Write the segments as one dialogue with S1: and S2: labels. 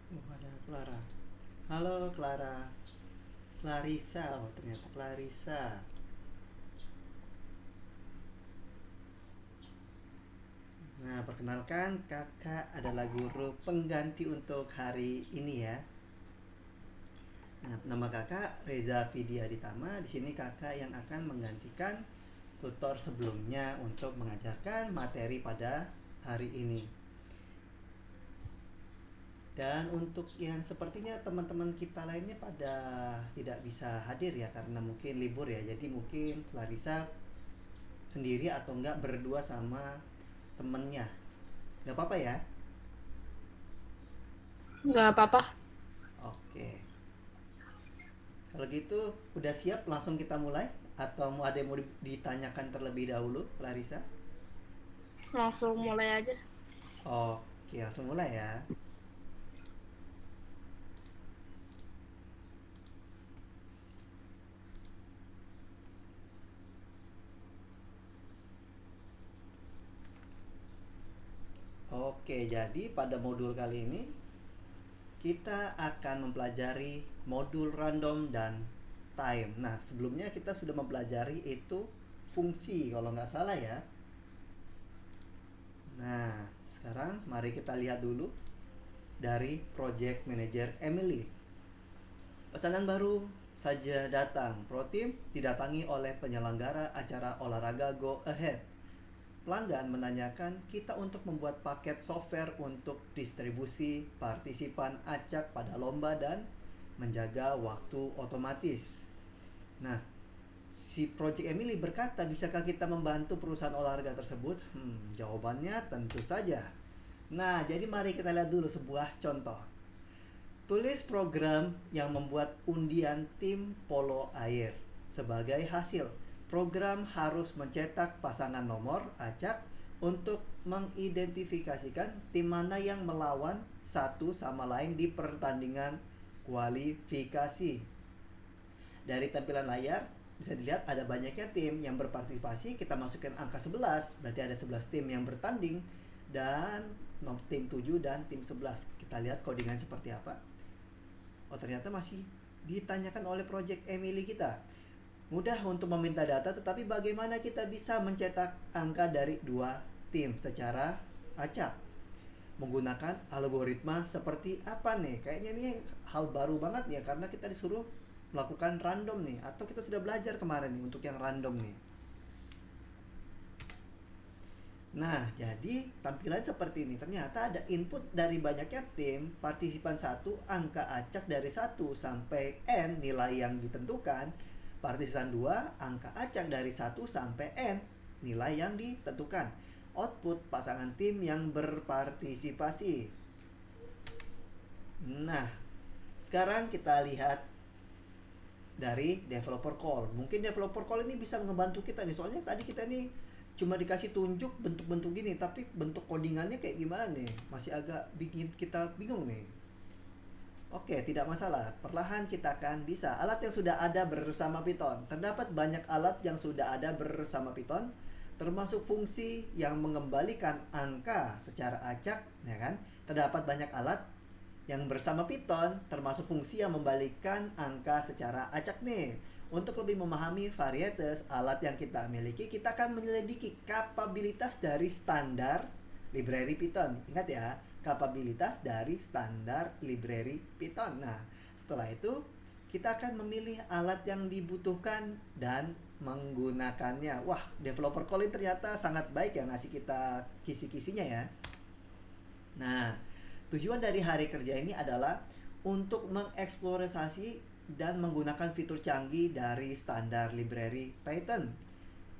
S1: Oh, ada Clara. Halo Clara. Clarissa, oh ternyata Clarissa. Nah, perkenalkan kakak adalah guru pengganti untuk hari ini ya. Nah, nama kakak Reza Vidya Ditama. Di sini kakak yang akan menggantikan tutor sebelumnya untuk mengajarkan materi pada hari ini. Dan untuk yang sepertinya teman-teman kita lainnya pada tidak bisa hadir ya karena mungkin libur ya. Jadi mungkin Clarissa sendiri atau enggak berdua sama temennya. Nggak apa-apa ya?
S2: Nggak apa-apa.
S1: Oke. Kalau gitu udah siap langsung kita mulai? Atau mau ada yang mau ditanyakan terlebih dahulu, Clarissa?
S2: Langsung mulai aja.
S1: Oke, langsung mulai ya. Oke, jadi pada modul kali ini kita akan mempelajari modul random dan time. Nah, sebelumnya kita sudah mempelajari itu fungsi kalau nggak salah ya. Nah, sekarang mari kita lihat dulu dari Project Manager Emily. Pesanan baru saja datang. Pro Team didatangi oleh penyelenggara acara olahraga Go Ahead. Pelanggan menanyakan kita untuk membuat paket software untuk distribusi partisipan acak pada lomba dan menjaga waktu otomatis. Nah, si Project Emily berkata, bisakah kita membantu perusahaan olahraga tersebut? Jawabannya tentu saja. Nah, jadi mari kita lihat dulu sebuah contoh. Tulis program yang membuat undian tim polo air. Sebagai hasil, program harus mencetak pasangan nomor acak untuk mengidentifikasikan tim mana yang melawan satu sama lain di pertandingan kualifikasi. Dari tampilan layar bisa dilihat ada banyaknya tim yang berpartisipasi. Kita masukkan angka 11, berarti ada 11 tim yang bertanding, dan tim 7 dan tim 11. Kita lihat codingan seperti apa. Oh, ternyata masih ditanyakan oleh project Emily kita. Mudah untuk meminta data, tetapi bagaimana kita bisa mencetak angka dari dua tim secara acak? Menggunakan algoritma seperti apa nih? Kayaknya ini hal baru banget ya, karena kita disuruh melakukan random nih. Atau kita sudah belajar kemarin nih untuk yang random nih. Nah, jadi tampilan seperti ini. Ternyata ada input dari banyaknya tim, partisipan 1, angka acak dari 1 sampai N nilai yang ditentukan. Partisipan 2, angka acak dari 1 sampai N nilai yang ditentukan. Output pasangan tim yang berpartisipasi. Nah, sekarang kita lihat dari developer call. Mungkin developer call ini bisa ngebantu kita nih. Soalnya tadi kita nih cuma dikasih tunjuk bentuk-bentuk gini, tapi bentuk codingannya kayak gimana nih? Masih agak bikin kita bingung nih. Oke, tidak masalah. Perlahan kita akan bisa. Alat yang sudah ada bersama Python. Terdapat banyak alat yang sudah ada bersama Python, termasuk fungsi yang mengembalikan angka secara acak, ya kan? Terdapat banyak alat yang bersama Python, termasuk fungsi yang membalikan angka secara acak nih. Untuk lebih memahami varietas alat yang kita miliki, kita akan menyelidiki kapabilitas dari standar library Python. Ingat ya, kapabilitas dari standar library Python. Nah, setelah itu kita akan memilih alat yang dibutuhkan dan menggunakannya. Wah, developer calling ternyata sangat baik ya ngasih kita kisi-kisinya ya. Nah, tujuan dari hari kerja ini adalah untuk mengeksplorasi dan menggunakan fitur canggih dari standar library Python.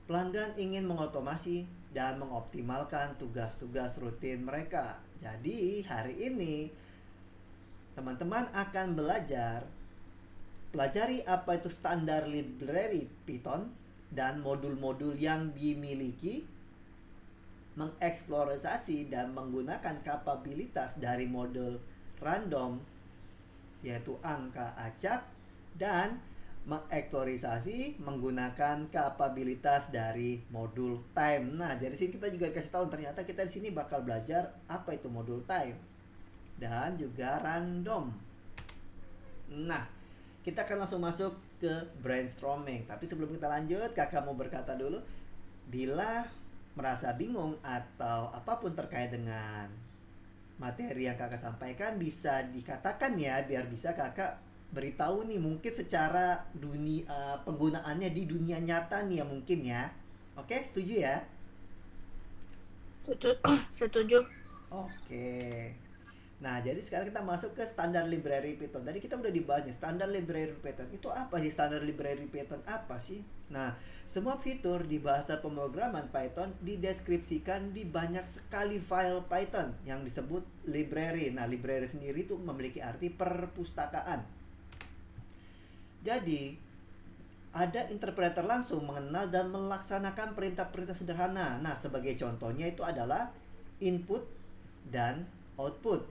S1: Pelanggan ingin mengotomasi dan mengoptimalkan tugas-tugas rutin mereka. Jadi, hari ini teman-teman akan pelajari apa itu standar library Python dan modul-modul yang dimiliki, mengeksplorasi dan menggunakan kapabilitas dari modul random, yaitu angka acak, dan mengaktualisasi menggunakan kapabilitas dari modul time. Nah, dari sini kita juga kasih tahu ternyata kita di sini bakal belajar apa itu modul time dan juga random. Nah, kita akan langsung masuk ke brainstorming. Tapi sebelum kita lanjut, kakak mau berkata dulu, bila merasa bingung atau apapun terkait dengan materi yang kakak sampaikan, bisa dikatakan ya, biar bisa kakak beritahu nih mungkin secara dunia penggunaannya di dunia nyata nih ya mungkin ya. Oke, setuju ya?
S2: Setuju.
S1: Oke. Nah, jadi sekarang kita masuk ke standar library Python. Tadi kita udah dibahas nih, standar library Python. Itu apa sih standar library Python? Apa sih? Nah, semua fitur di bahasa pemrograman Python dideskripsikan di banyak sekali file Python yang disebut library. Nah, library sendiri itu memiliki arti perpustakaan. Jadi, ada interpreter langsung mengenal dan melaksanakan perintah-perintah sederhana. Nah, sebagai contohnya itu adalah input dan output.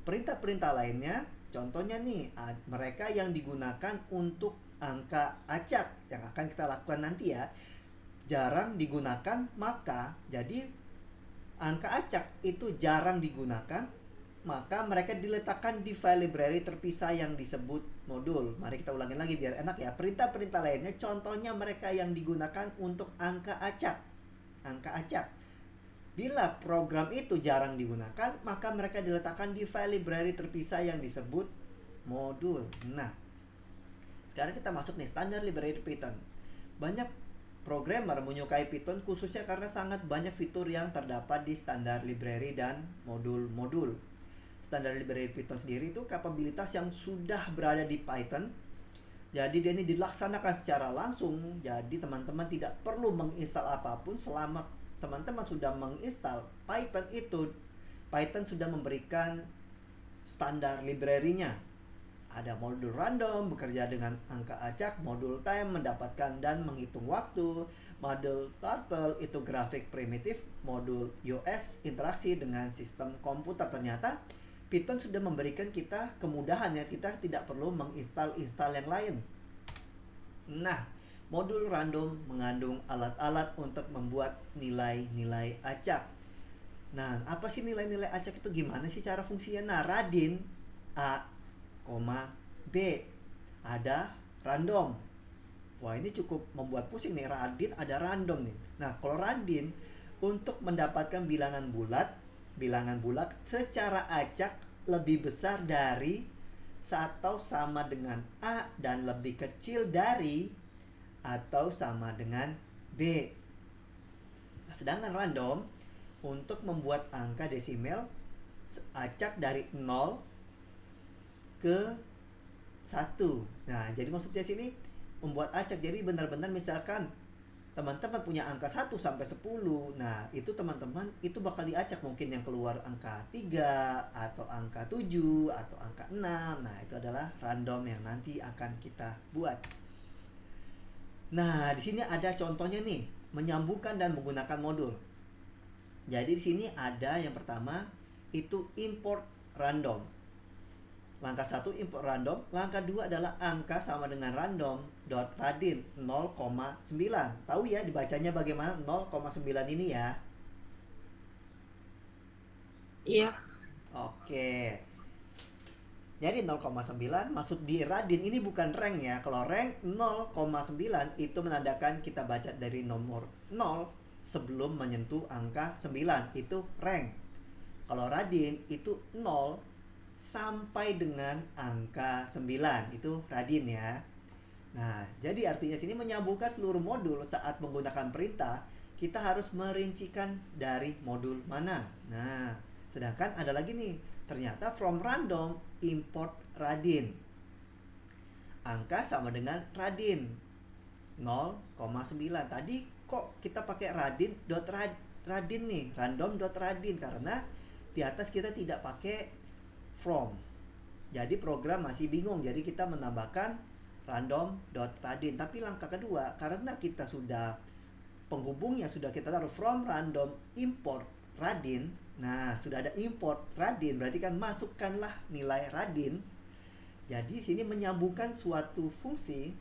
S1: Perintah-perintah lainnya, contohnya nih, mereka yang digunakan untuk angka acak yang akan kita lakukan nanti ya, jarang digunakan, maka jadi angka acak itu jarang digunakan, maka mereka diletakkan di file library terpisah yang disebut modul. Mari kita ulangin lagi biar enak ya. Perintah-perintah lainnya, contohnya mereka yang digunakan untuk angka acak. Angka acak. Bila program itu jarang digunakan, maka mereka diletakkan di file library terpisah yang disebut modul. Nah, sekarang kita masuk nih standar library Python. Banyak programmer menyukai Python khususnya karena sangat banyak fitur yang terdapat di standar library dan modul-modul. Standar library Python sendiri itu kapabilitas yang sudah berada di Python. Jadi dia ini dilaksanakan secara langsung. Jadi teman-teman tidak perlu menginstal apapun selama teman-teman sudah menginstal Python itu Python sudah memberikan standar library-nya. Ada modul random bekerja dengan angka acak, modul time mendapatkan dan menghitung waktu, modul turtle itu grafik primitif, modul US interaksi dengan sistem komputer. Ternyata Python sudah memberikan kita kemudahan ya, kita tidak perlu menginstal yang lain. Nah, modul random mengandung alat-alat untuk membuat nilai-nilai acak. Nah, apa sih nilai-nilai acak itu, gimana sih cara fungsinya? Nah, radin A, B ada random. Wah, ini cukup membuat pusing nih, radin ada random nih. Nah, kalau radin untuk mendapatkan bilangan bulat secara acak lebih besar dari atau sama dengan A dan lebih kecil dari atau sama dengan B. Nah, sedangkan random untuk membuat angka desimal acak dari 0 ke 1. Nah, jadi maksudnya sini membuat acak. Jadi benar-benar misalkan teman-teman punya angka 1 sampai 10. Nah, itu teman-teman itu bakal diacak, mungkin yang keluar angka 3 atau angka 7 atau angka 6. Nah, itu adalah random yang nanti akan kita buat. Nah, di sini ada contohnya nih, menyambungkan dan menggunakan modul. Jadi di sini ada yang pertama itu import random. Langkah 1 import random, langkah 2 adalah angka sama dengan random.radin 0,9. Tahu ya dibacanya bagaimana 0,9 ini ya?
S2: Iya.
S1: Oke. Jadi 0,9 maksud di radin ini bukan rank ya. Kalau rank 0,9 itu menandakan kita baca dari nomor 0 sebelum menyentuh angka 9, itu rank. Kalau radin itu 0 sampai dengan angka 9, itu radin ya. Nah, jadi artinya sini menyambungkan seluruh modul saat menggunakan perintah, kita harus merincikan dari modul mana. Nah, sedangkan ada lagi nih, ternyata from random import radin. Angka sama dengan radin 0,9. Tadi kok kita pakai radin nih, random.radin, karena di atas kita tidak pakai from. Jadi program masih bingung. Jadi kita menambahkan random.radin. Tapi langkah kedua, karena kita sudah penghubungnya sudah kita taruh from random import radin. Nah, sudah ada import radin, berarti kan masukkanlah nilai radin. Jadi sini menyambungkan suatu fungsi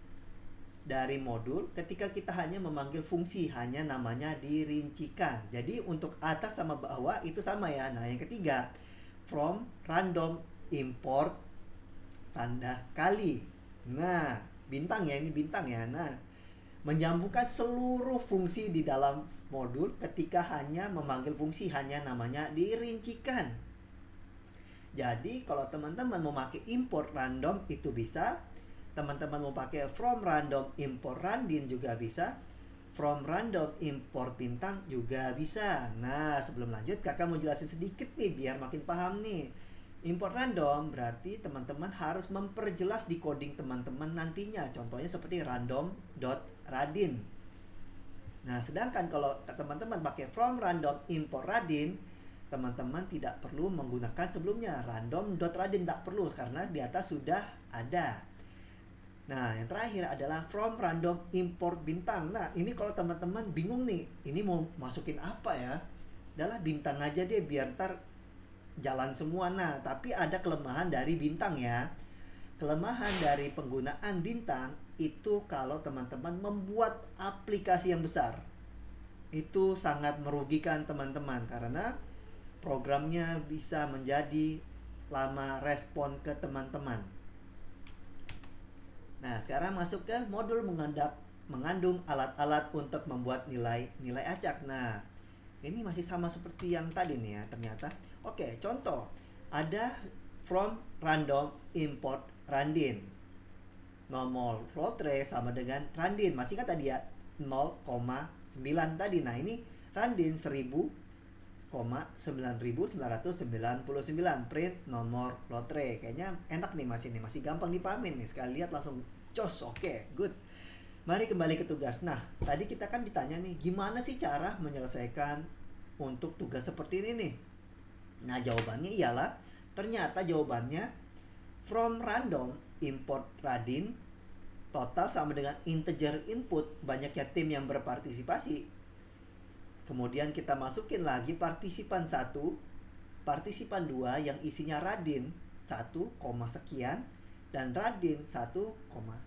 S1: dari modul ketika kita hanya memanggil fungsi, hanya namanya dirincikan. Jadi untuk atas sama bawah itu sama ya. Nah, yang ketiga from random import tanda kali. Nah, bintang ya, ini bintang ya. Nah, menyambungkan seluruh fungsi di dalam modul ketika hanya memanggil fungsi, hanya namanya dirincikan. Jadi kalau teman-teman mau pakai import random itu bisa. Teman-teman mau pakai from random import radin juga bisa. From random import bintang juga bisa. Nah, sebelum lanjut kakak mau jelasin sedikit nih biar makin paham nih. Import random berarti teman-teman harus memperjelas di coding teman-teman nantinya. Contohnya seperti random.radin. Nah, sedangkan kalau teman-teman pakai from random import radin, teman-teman tidak perlu menggunakan sebelumnya random.radin, tak perlu karena di atas sudah ada. Nah, yang terakhir adalah from random import bintang. Nah, ini kalau teman-teman bingung nih, ini mau masukin apa ya? Adalah bintang aja deh biar ntar jalan semua. Nah, tapi ada kelemahan dari bintang ya. Kelemahan dari penggunaan bintang itu kalau teman-teman membuat aplikasi yang besar. Itu sangat merugikan teman-teman karena programnya bisa menjadi lama respon ke teman-teman. Nah, sekarang masuk ke modul mengandung alat-alat untuk membuat nilai acak. Nah, ini masih sama seperti yang tadi nih ya ternyata. Oke, contoh. Ada from random import radin. Nomor floatre sama dengan radin. Masih kan tadi ya 0,9 tadi. Nah, ini radin 1000,9999 print nomor lotre. Kayaknya enak nih masih gampang dipahamin nih. Sekali lihat langsung cos. Oke, good. Mari kembali ke tugas. Nah, tadi kita kan ditanya nih, gimana sih cara menyelesaikan untuk tugas seperti ini nih? Nah, jawabannya ialah ternyata jawabannya from random import radin total sama dengan integer input banyaknya tim yang berpartisipasi. Kemudian kita masukin lagi partisipan 1, partisipan 2 yang isinya radin 1, sekian dan radin 1,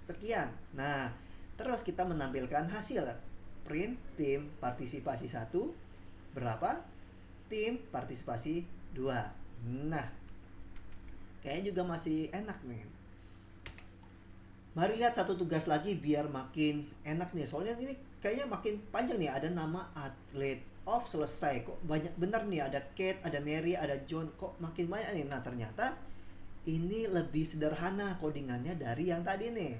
S1: sekian. Nah, terus kita menampilkan hasil print tim partisipasi 1 berapa, tim partisipasi 2. Nah, kayaknya juga masih enak nih. Mari lihat satu tugas lagi biar makin enak nih. Soalnya ini kayaknya makin panjang nih. Ada nama atlet off selesai. Kok banyak bener nih. Ada Kate, ada Mary, ada John. Kok makin banyak nih. Nah, ternyata ini lebih sederhana codingannya dari yang tadi nih.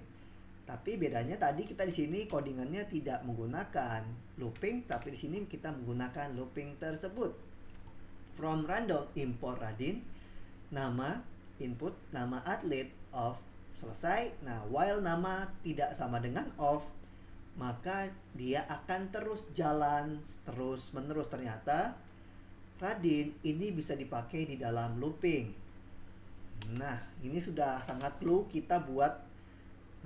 S1: Tapi bedanya tadi kita di sini codingannya tidak menggunakan looping, tapi di sini kita menggunakan looping tersebut. From random import radin, nama input, nama atlet of selesai. Nah, while nama tidak sama dengan of, maka dia akan terus jalan terus menerus. Ternyata radin ini bisa dipakai di dalam looping. Nah, ini sudah sangat clue kita buat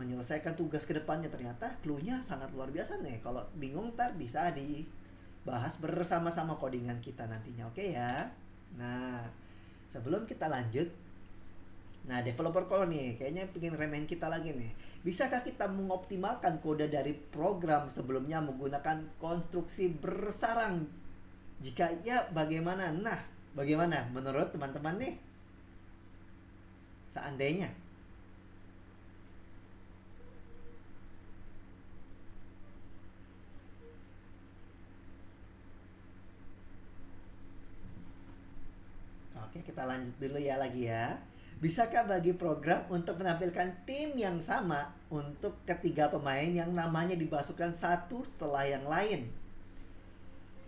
S1: menyelesaikan tugas kedepannya. Ternyata clue-nya sangat luar biasa nih. Kalau bingung ntar bisa dibahas bersama-sama codingan kita nantinya. Oke ya. Nah, sebelum kita lanjut, nah developer call nih kayaknya pengen remehin kita lagi nih. Bisakah kita mengoptimalkan kode dari program sebelumnya menggunakan konstruksi bersarang? Jika iya, bagaimana? Nah, bagaimana menurut teman-teman nih? Seandainya. Oke, kita lanjut dulu ya lagi ya. Bisakah bagi program untuk menampilkan tim yang sama untuk ketiga pemain yang namanya dimasukkan satu setelah yang lain?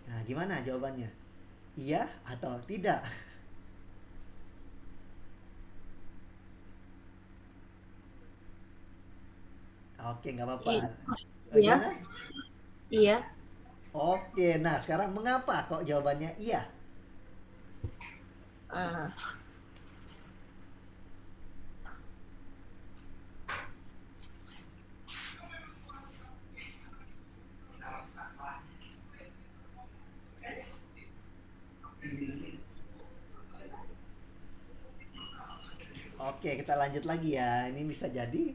S1: Nah, gimana jawabannya? Iya atau tidak? Oke, nggak apa-apa.
S2: I- Iya,
S1: Gimana?
S2: iya.
S1: Oke, nah sekarang mengapa kok jawabannya iya?
S2: Ah,
S1: Oke, kita lanjut lagi ya. Ini bisa jadi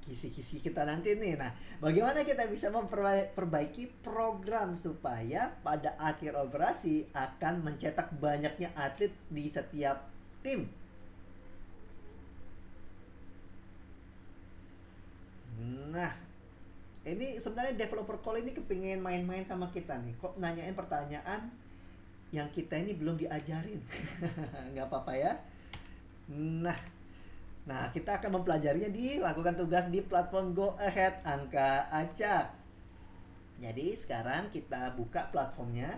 S1: kisi-kisi kita nanti nih. Nah, bagaimana kita bisa memperbaiki program supaya pada akhir operasi akan mencetak banyaknya atlet di setiap tim? Nah, ini sebenarnya developer call ini kepingin main-main sama kita nih. Kok nanyain pertanyaan yang kita ini belum diajarin? Nggak apa-apa ya. Nah, nah, kita akan mempelajarinya di lakukan tugas di platform Go Ahead Angka Acak. Jadi sekarang kita buka platformnya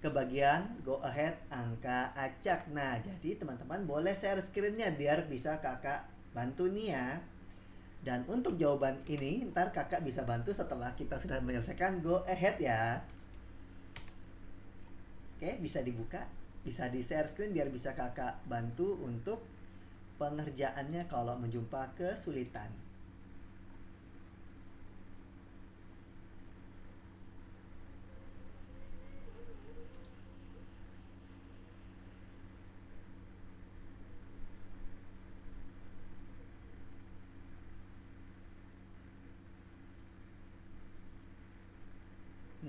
S1: ke bagian Go Ahead Angka Acak. Nah, jadi teman-teman boleh share screen-nya biar bisa kakak bantu nih ya. Dan untuk jawaban ini ntar kakak bisa bantu setelah kita sudah menyelesaikan Go Ahead ya. Oke, bisa dibuka, bisa di share screen biar bisa kakak bantu untuk pengerjaannya kalau menjumpa kesulitan.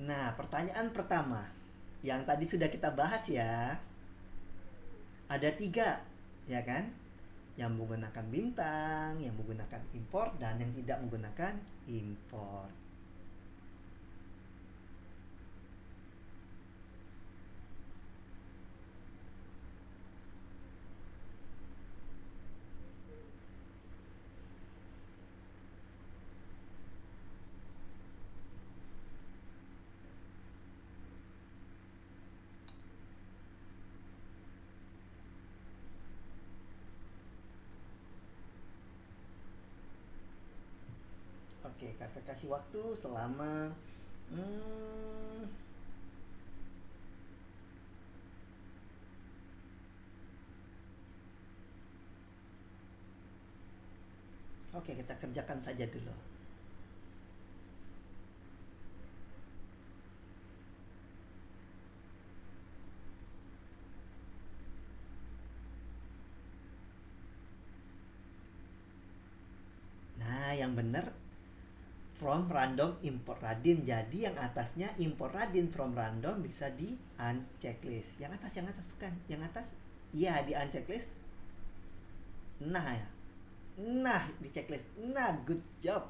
S1: Nah, pertanyaan pertama yang tadi sudah kita bahas ya, ada tiga, ya kan? Yang menggunakan bintang, yang menggunakan import, dan yang tidak menggunakan import. Oke, kakak kasih waktu selama hmm, Oke, kita kerjakan saja dulu. Nah, yang benar from random import radin. Jadi yang atasnya import radin from random bisa di unchecklist. Yang atas bukan. Yang atas iya di unchecklist. Nah ya. Nah, di checklist. Nah, good job.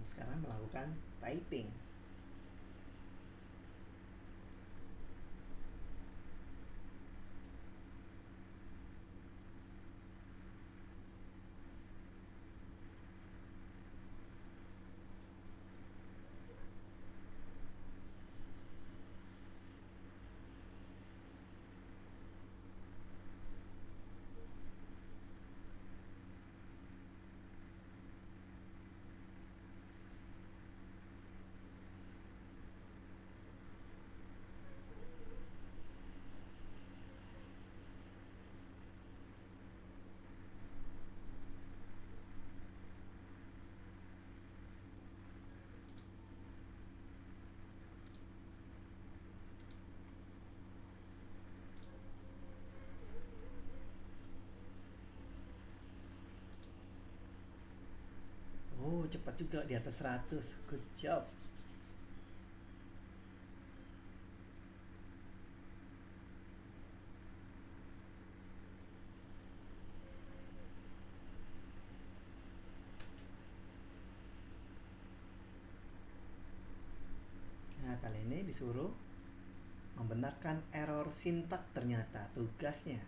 S1: Sekarang melakukan typing. Oh, cepat juga di atas 100. Good job. Nah, kali ini disuruh membenarkan error sintak ternyata tugasnya.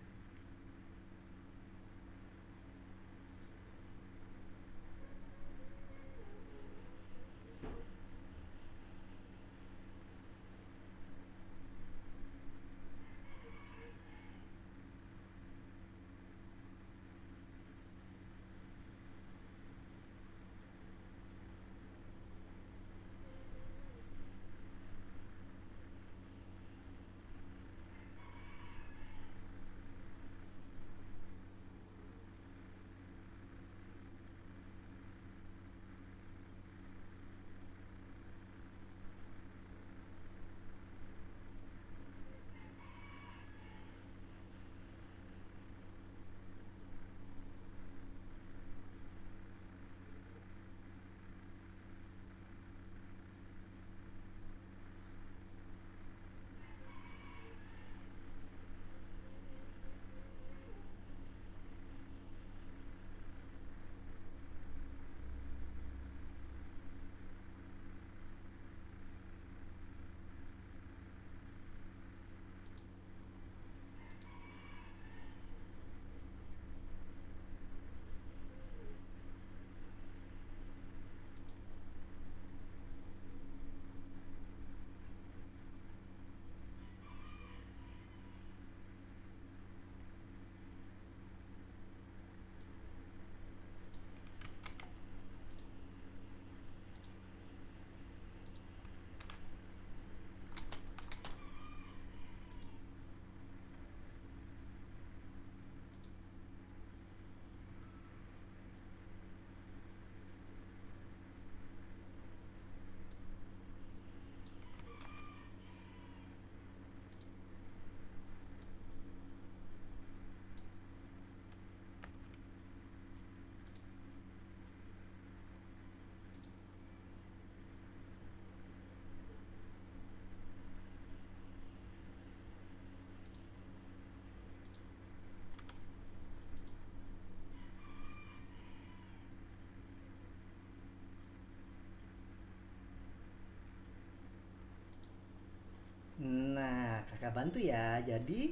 S1: Nah, kakak bantu ya. Jadi,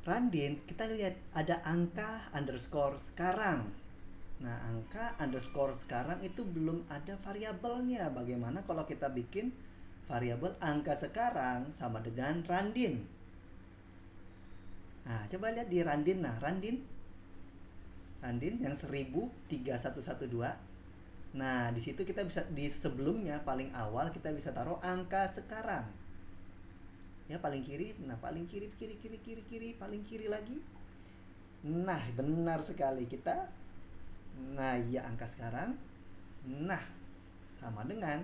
S1: Randin, kita lihat ada angka underscore sekarang. Nah, angka underscore sekarang itu belum ada variabelnya. Bagaimana kalau kita bikin variabel angka sekarang sama dengan Randin? Nah, coba lihat di Randin. Nah, Randin yang 10003112. Nah, di situ kita bisa di sebelumnya paling awal kita bisa taruh angka sekarang. Ya paling kiri, nah paling kiri, kiri, kiri, kiri, kiri, paling kiri lagi. Nah, benar sekali kita. Nah, iya angka sekarang. Nah, sama dengan.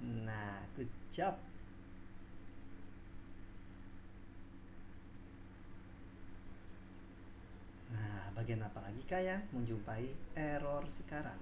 S1: Nah, good job. Nah, bagian apa lagi kah yang menjumpai error sekarang?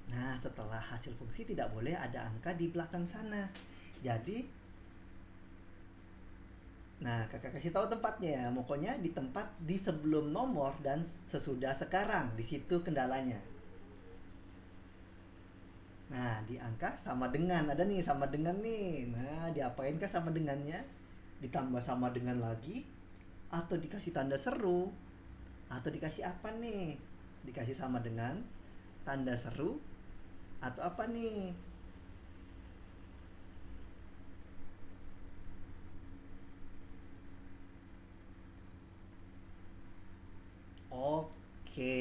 S1: Nah, setelah hasil fungsi tidak boleh ada angka di belakang sana. Jadi, nah kakak kasih tahu tempatnya ya. Pokoknya di tempat di sebelum nomor dan sesudah sekarang. Di situ kendalanya. Nah, di angka sama dengan. Ada nih sama dengan nih. Nah, diapain kah sama dengannya? Ditambah sama dengan lagi? Atau dikasih tanda seru? Atau dikasih apa nih? Dikasih sama dengan tanda seru? Atau apa nih? Oke.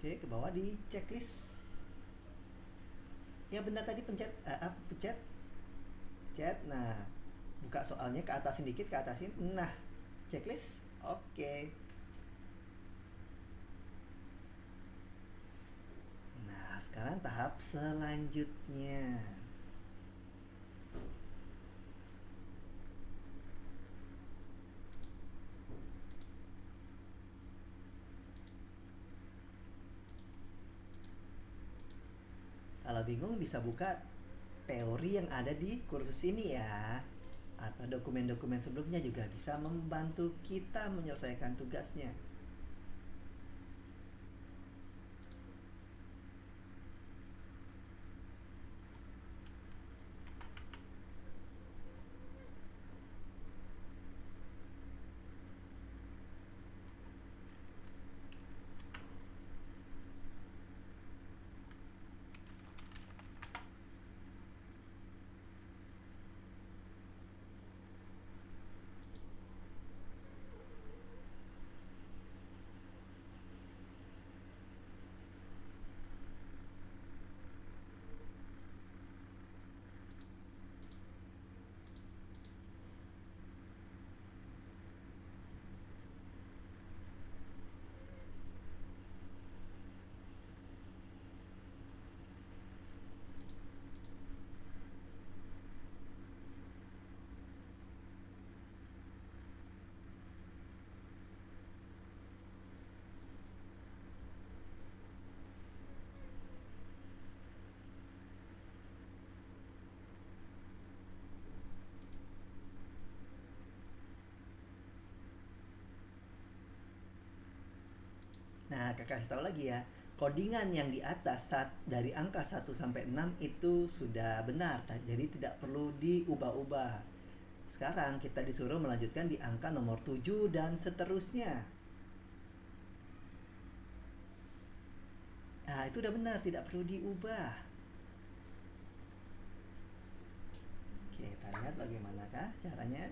S1: Oke, ke bawah di checklist. Ya benar tadi pencet pencet pencet. Nah, buka soalnya ke atasin dikit, ke atasin. Nah, checklist. Oke. Nah, sekarang tahap selanjutnya. Kalau bingung bisa buka teori yang ada di kursus ini ya. Atau dokumen-dokumen sebelumnya juga bisa membantu kita menyelesaikan tugasnya. Nah, kakak kasih tahu lagi ya. Codingan yang di atas dari angka 1 sampai 6 itu sudah benar. Jadi tidak perlu diubah-ubah. Sekarang kita disuruh melanjutkan di angka nomor 7 dan seterusnya. Nah, itu udah benar, tidak perlu diubah. Oke, kita lihat bagaimanakah caranya.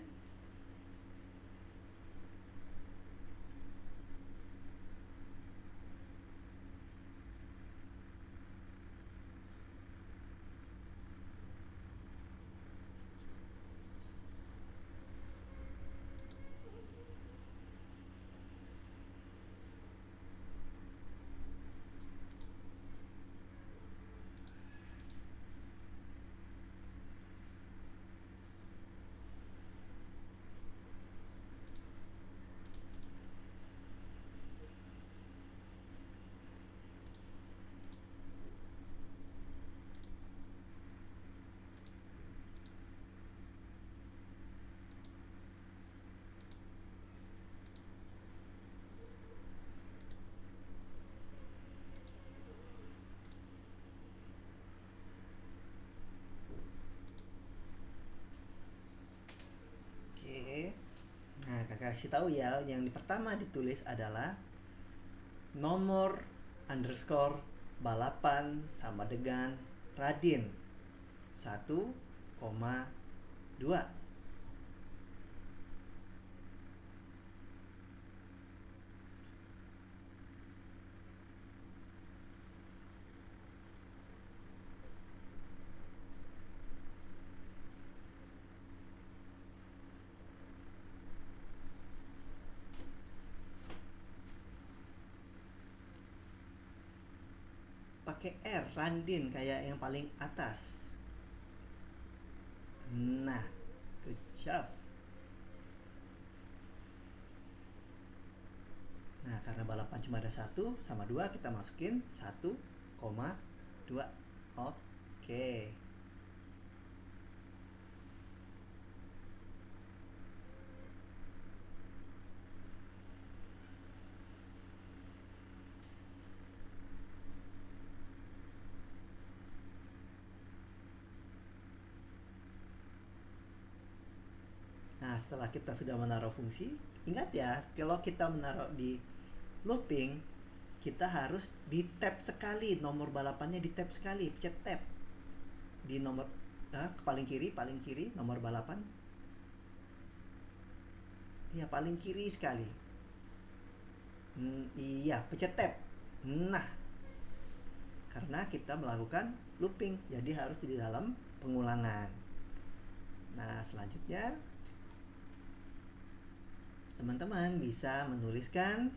S1: kakak kasih tahu ya, yang pertama ditulis adalah nomor underscore balapan sama dengan Radin 1,2. Pakai R, Randin kayak yang paling atas. Nah, good job. Nah, karena balapan cuma ada 1 sama 2, kita masukin 1,2. Oke. Nah, setelah kita sudah menaruh fungsi, ingat ya, kalau kita menaruh di looping, kita harus di tab sekali, nomor balapannya di tab sekali, pencet tab di nomor paling kiri nomor balapan. Ya, paling kiri sekali. Iya, pencet tab. Nah, karena kita melakukan looping, jadi harus di dalam pengulangan. Nah, selanjutnya teman-teman bisa menuliskan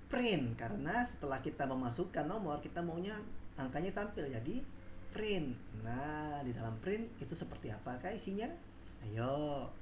S1: print, karena setelah kita memasukkan nomor, kita maunya angkanya tampil, jadi print. Nah, di dalam print itu seperti apakah isinya? Ayo.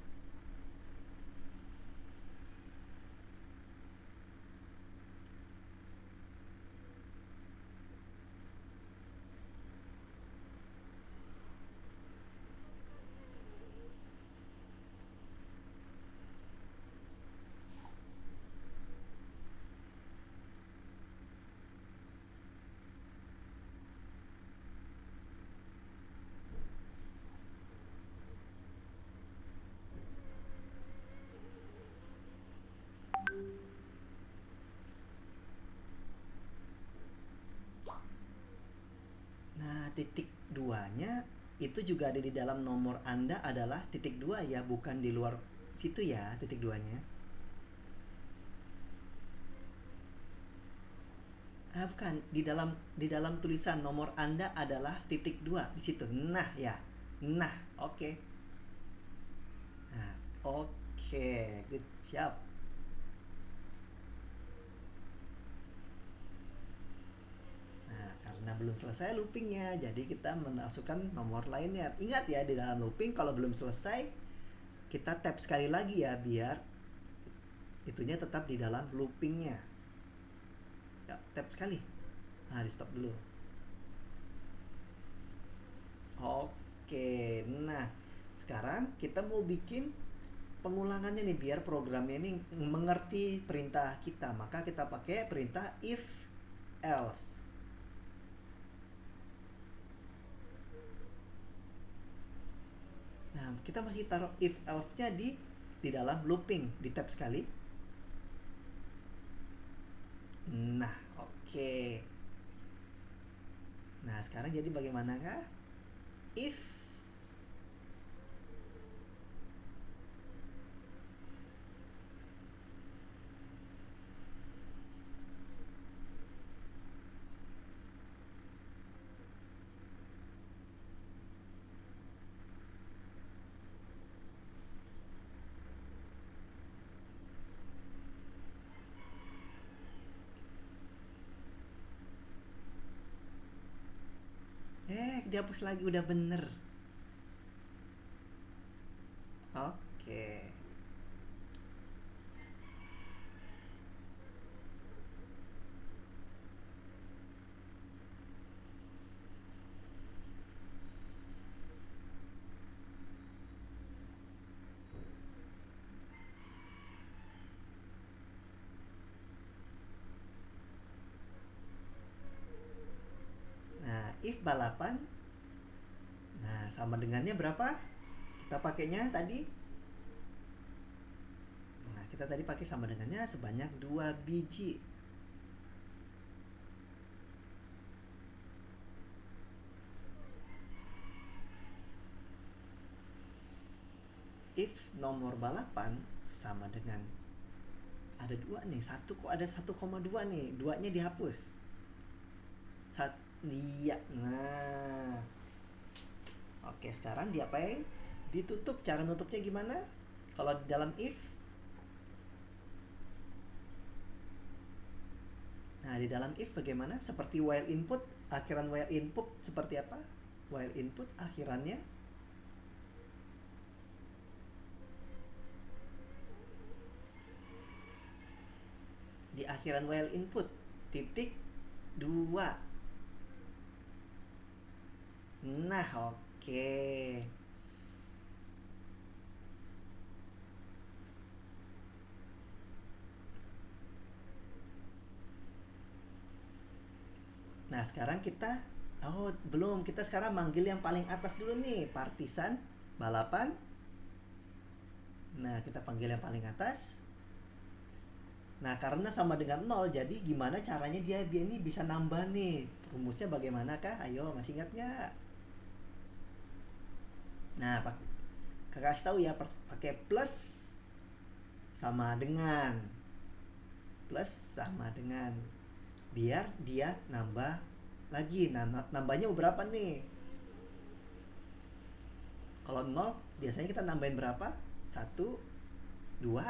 S1: Nah, titik duanya itu juga ada di dalam nomor Anda, adalah titik 2 ya, bukan di luar situ ya, titik duanya. Bukan, di dalam tulisan nomor Anda adalah titik 2 di situ. Nah, ya. Nah, oke. Nah, oke, good job. Nah, karena belum selesai loopingnya, jadi kita memasukkan nomor lainnya. Ingat ya, di dalam looping kalau belum selesai, kita tap sekali lagi ya, biar itunya tetap di dalam loopingnya. Ya, tap sekali. Nah, di stop dulu. Oke, nah sekarang kita mau bikin pengulangannya nih, biar programnya ini mengerti perintah kita. Maka kita pakai perintah if else. Nah, kita masih taruh if else-nya di dalam looping, di tab sekali. Nah, oke. Nah, sekarang jadi bagaimana kah? If dihapus lagi, udah bener. Oke. Nah, if balapan, nah sama dengannya berapa? Kita pakainya tadi kita tadi pakai sama dengannya sebanyak 2 biji. If nomor balapan sama dengan ada 2 nih, satu kok ada 1,2 nih, 2-nya dihapus. Iya, nah oke, sekarang diapain? Ditutup. Cara nutupnya gimana? Kalau di dalam if, nah di dalam if bagaimana? Seperti while input, akhiran while input seperti apa? While input akhirannya di akhiran while input titik 2. Nah, oke. Nah, sekarang kita belum. Kita sekarang manggil yang paling atas dulu nih, partisan balapan. Nah, kita panggil yang paling atas. Nah, karena sama dengan 0, jadi gimana caranya dia ini bisa nambah nih? Rumusnya bagaimana kah? Ayo, masih ingat nggak? Nah, kakak kasih tahu ya, pakai plus sama dengan. Plus sama dengan. Biar dia nambah lagi. Nah, nambahnya berapa nih? Kalau 0, biasanya kita nambahin berapa? 1, 2,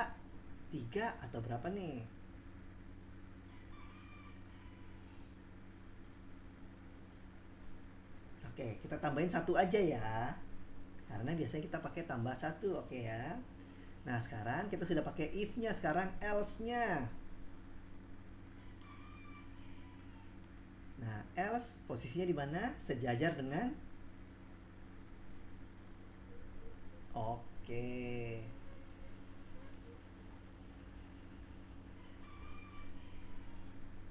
S1: 3, atau berapa nih? Oke, kita tambahin 1 aja ya. Karena biasanya kita pakai tambah 1, oke ya. Nah, sekarang kita sudah pakai if-nya, sekarang else-nya. Nah, else posisinya di mana? Sejajar dengan oke.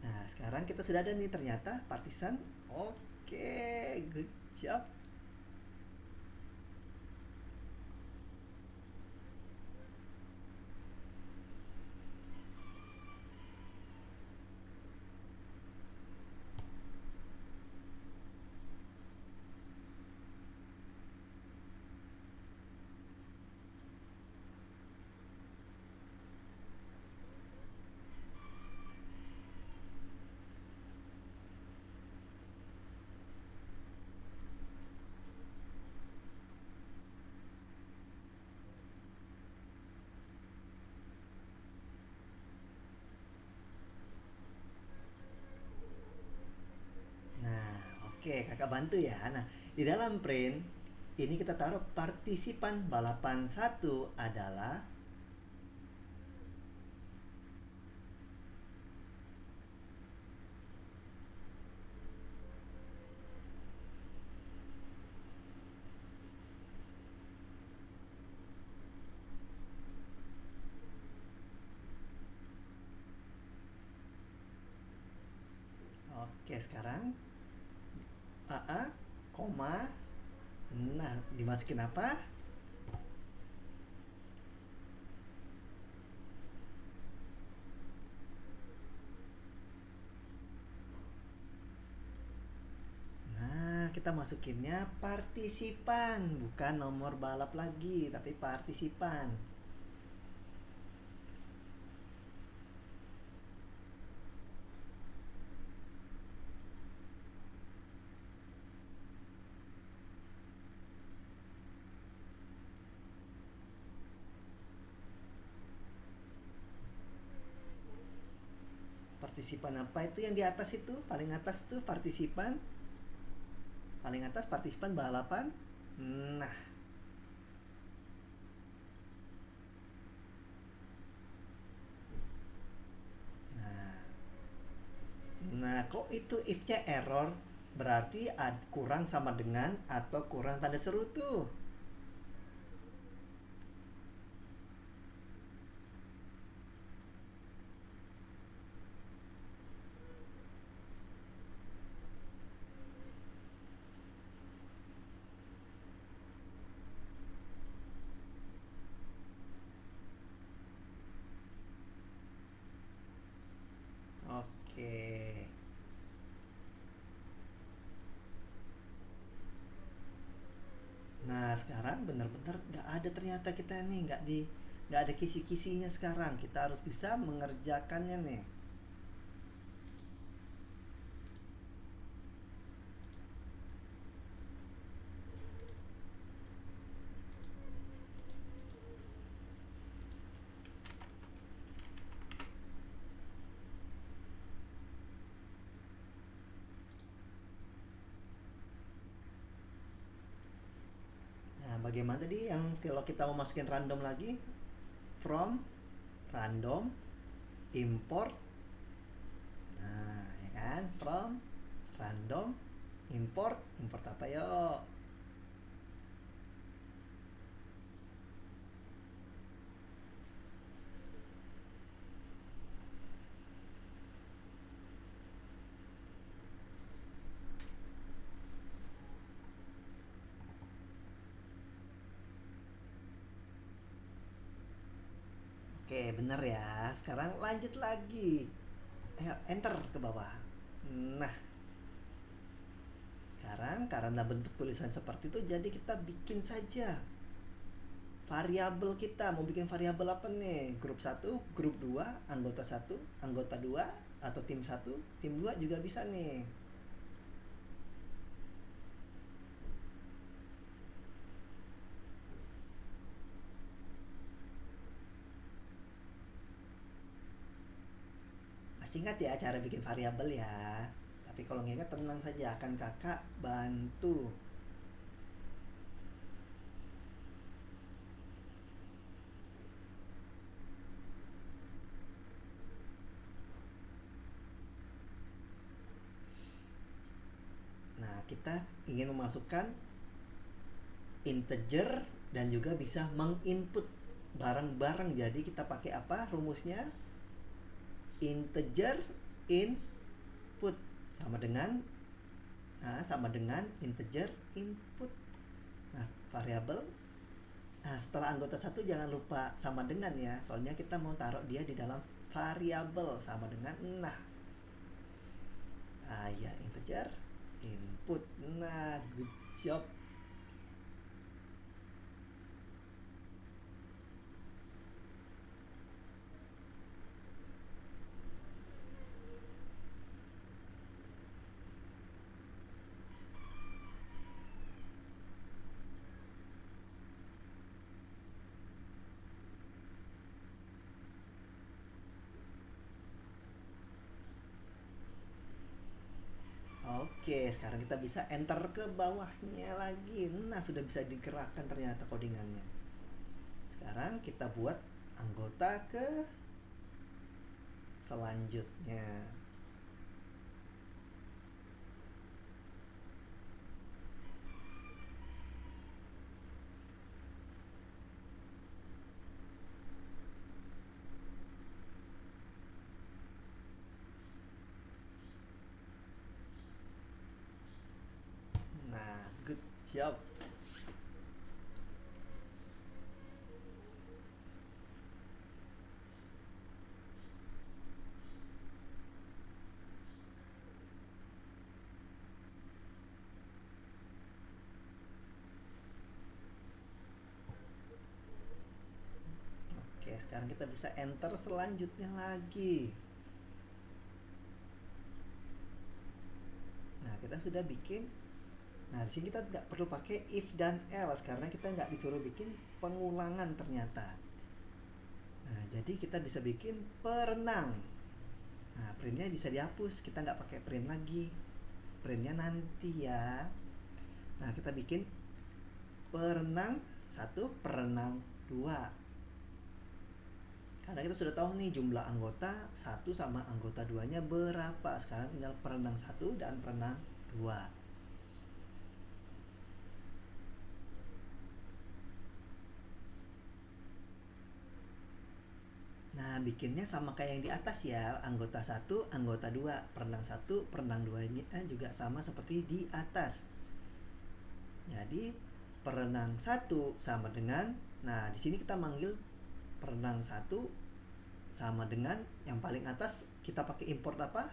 S1: Nah, sekarang kita sudah ada nih ternyata partisan. Oke, good job. Nah, oke, kakak bantu ya. Nah, di dalam print ini kita taruh partisipan balapan 1 adalah oke, sekarang AA, koma. Nah, dimasukin apa? Nah, kita masukinnya partisipan, bukan nomor balap lagi, tapi partisipan. Partisipan apa itu yang di atas itu? Paling atas tuh partisipan. Paling atas partisipan balapan. Nah, nah, nah, kok itu if-nya error? Berarti kurang sama dengan atau kurang tanda seru tuh. sekarang benar-benar nggak ada ternyata kita nih, nggak ada kisi-kisinya sekarang. Kita harus bisa mengerjakannya nih. Nah, bagaimana tadi yang kalau kita mau masukin random lagi? From, random, import. Nah, ya kan? From, random, import. Import apa yuk? Oke, bener ya. Sekarang lanjut lagi. Ayo, enter ke bawah. Nah, sekarang karena bentuk tulisan seperti itu, jadi kita bikin saja variabel kita. Mau bikin variabel apa nih? Grup satu, grup 2, anggota satu, anggota 2, atau tim satu, tim 2 juga bisa nih. Masih ingat ya cara bikin variabel ya? Tapi kalau nggak ingat tenang saja, akan kakak bantu. Nah, kita ingin memasukkan integer dan juga bisa menginput barang-barang. Jadi kita pakai apa rumusnya? Integer input sama dengan integer input. Nah, variabel. Nah, setelah anggota satu jangan lupa sama dengan ya, soalnya kita mau taruh dia di dalam variabel sama dengan. Ya, integer input. Nah, good job. Oke, sekarang kita bisa enter ke bawahnya lagi. Nah, sudah bisa digerakkan ternyata codingannya. Sekarang kita buat anggota ke selanjutnya. Nah, good job. Oke, sekarang kita bisa enter selanjutnya lagi. Nah, kita sudah bikin. Nah, di sini kita nggak perlu pakai if dan else karena kita nggak disuruh bikin pengulangan ternyata. Nah, jadi kita bisa bikin perenang. Nah, printnya bisa dihapus, kita nggak pakai print lagi. Printnya nanti ya. Nah, kita bikin perenang satu, perenang 2. Karena kita sudah tahu nih jumlah anggota satu sama anggota 2-nya berapa. Sekarang tinggal perenang 1 dan perenang 2. Nah, bikinnya sama kayak yang di atas ya. Anggota 1, anggota 2, perenang 1, perenang 2-nya juga sama seperti di atas. Jadi, perenang 1 sama dengan, nah di sini kita manggil perenang 1 sama dengan yang paling atas kita pakai import apa?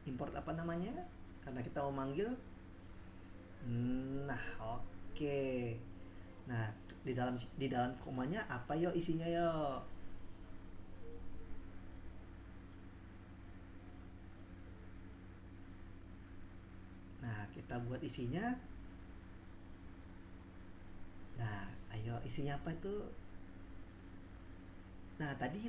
S1: Import apa namanya? Karena kita mau manggil. Nah, oke. Oke. Nah, di dalam komanya apa yo isinya yo? Nah, kita buat isinya. Nah, ayo isinya apa itu? Nah, tadi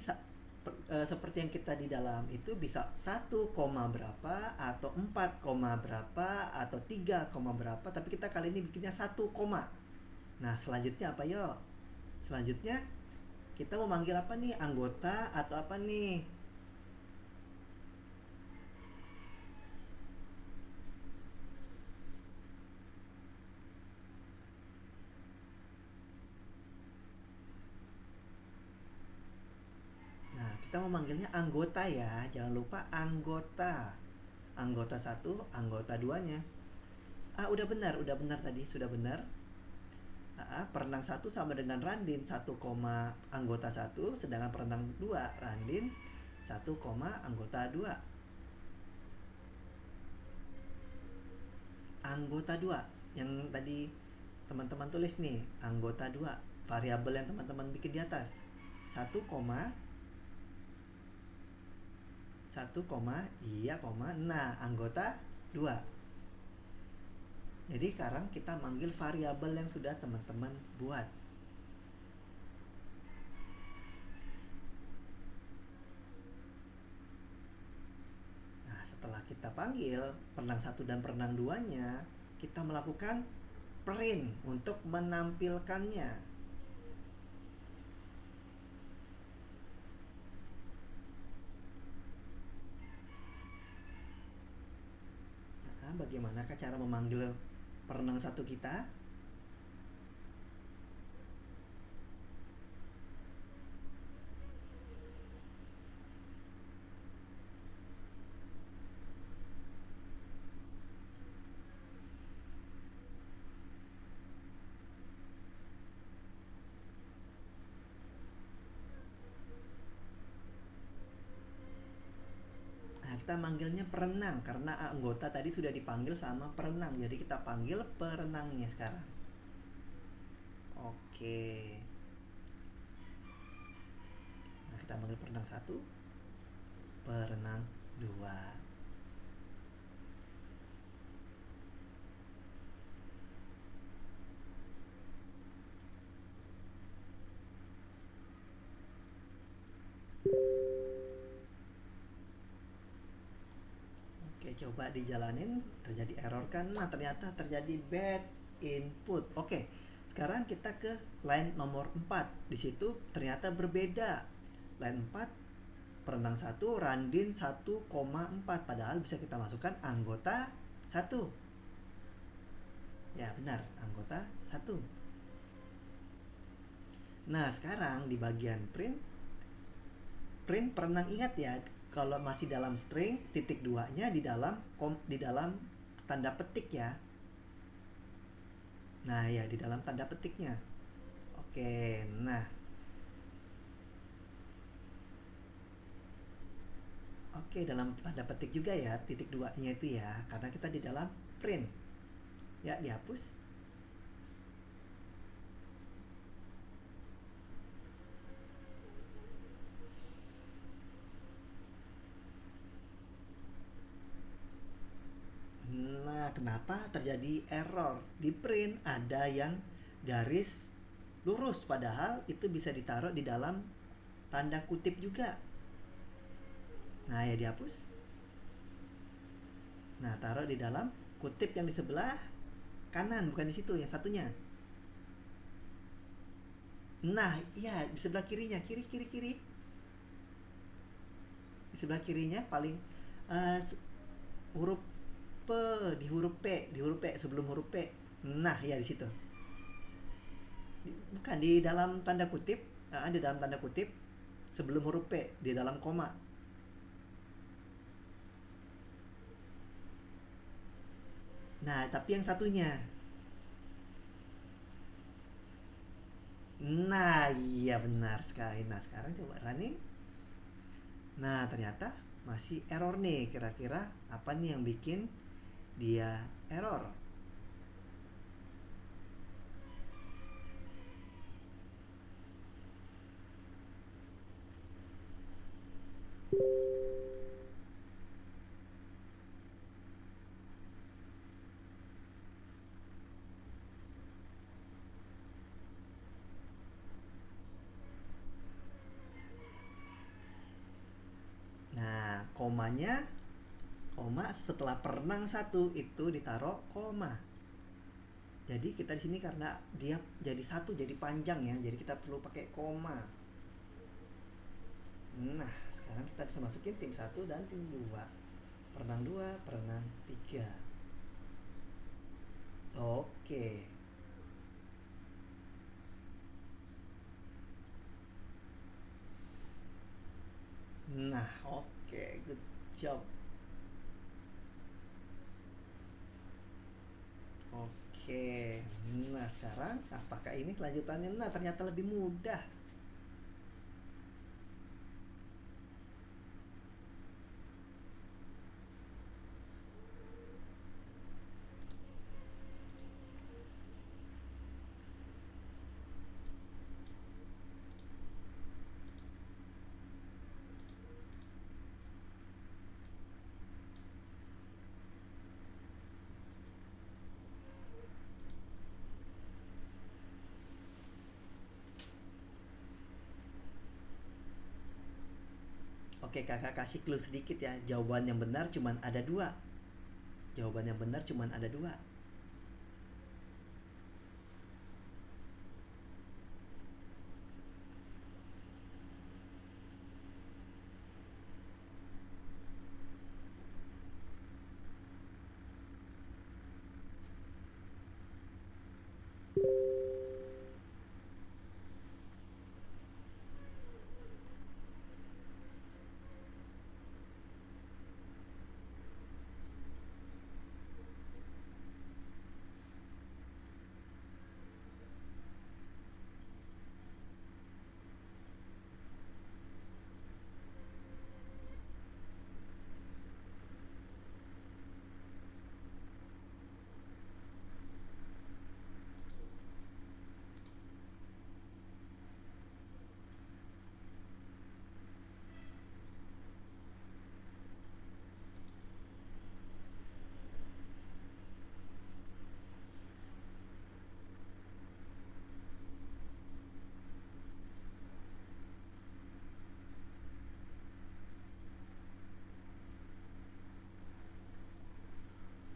S1: seperti yang kita di dalam itu bisa satu koma berapa atau 4 koma berapa atau 3 koma berapa, tapi kita kali ini bikinnya satu koma. Nah, selanjutnya apa yo? Selanjutnya kita mau manggil apa nih? Anggota atau apa nih? Nah, kita mau manggilnya anggota ya. Jangan lupa anggota. Anggota satu, anggota duanya. Ah, udah benar tadi, sudah benar. Perenang satu sama dengan Randin satu koma anggota satu, sedangkan perenang dua Randin satu koma anggota dua. Anggota dua yang tadi teman-teman tulis nih, anggota dua variabel yang teman-teman bikin di atas satu koma satu koma iya koma, nah anggota dua. Jadi sekarang kita manggil variabel yang sudah teman-teman buat. Nah, setelah kita panggil perenang satu dan perenang duanya, kita melakukan print untuk menampilkannya. Nah, bagaimanakah cara memanggil perenang satu kita? Nah, kita manggilnya perenang karena anggota tadi sudah dipanggil sama perenang. Jadi kita panggil perenangnya sekarang. Oke. Nah, kita panggil perenang satu, perenang dua. Oke, coba dijalanin, terjadi error kan? Nah, ternyata terjadi bad input. Oke, sekarang kita ke line nomor 4. Di situ ternyata berbeda. Line 4, perenang 1, Randin 1,4. Padahal bisa kita masukkan anggota 1. Ya, benar, anggota 1. Nah, sekarang di bagian print, perenang ingat ya, kalau masih dalam string, titik duanya di dalam tanda petik ya. Nah, ya di dalam tanda petiknya. Oke, nah. Oke, dalam tanda petik juga ya titik duanya itu ya, karena kita di dalam print. Ya, dihapus. Nah, kenapa terjadi error? Di print ada yang garis lurus, padahal itu bisa ditaruh di dalam tanda kutip juga. Nah, ya dihapus. Nah, taruh di dalam kutip yang di sebelah kanan, bukan di situ, yang satunya. Nah, iya di sebelah kirinya, kiri kiri kiri. Di sebelah kirinya paling uh, huruf P, di huruf P sebelum huruf P. Nah, ya di situ. Bukan di dalam tanda kutip, di dalam tanda kutip sebelum huruf P di dalam koma. Nah, tapi yang satunya. Nah, iya benar sekali. Nah, sekarang coba running. Nah, ternyata masih error nih. Kira-kira apa nih yang bikin dia error? komanya, koma setelah perenang satu itu ditaruh koma. Jadi kita di sini karena dia jadi satu, jadi panjang ya, jadi kita perlu pakai koma. Nah, sekarang kita bisa masukin tim 1 dan tim 2. Perenang 2, perenang 3. Oke. Nah, oke, good job. Oke. Nah, sekarang apakah ini kelanjutannya? Nah, ternyata lebih mudah. Oke, kakak kasih clue sedikit ya. Jawaban yang benar cuman ada dua. Jawaban yang benar cuman ada dua.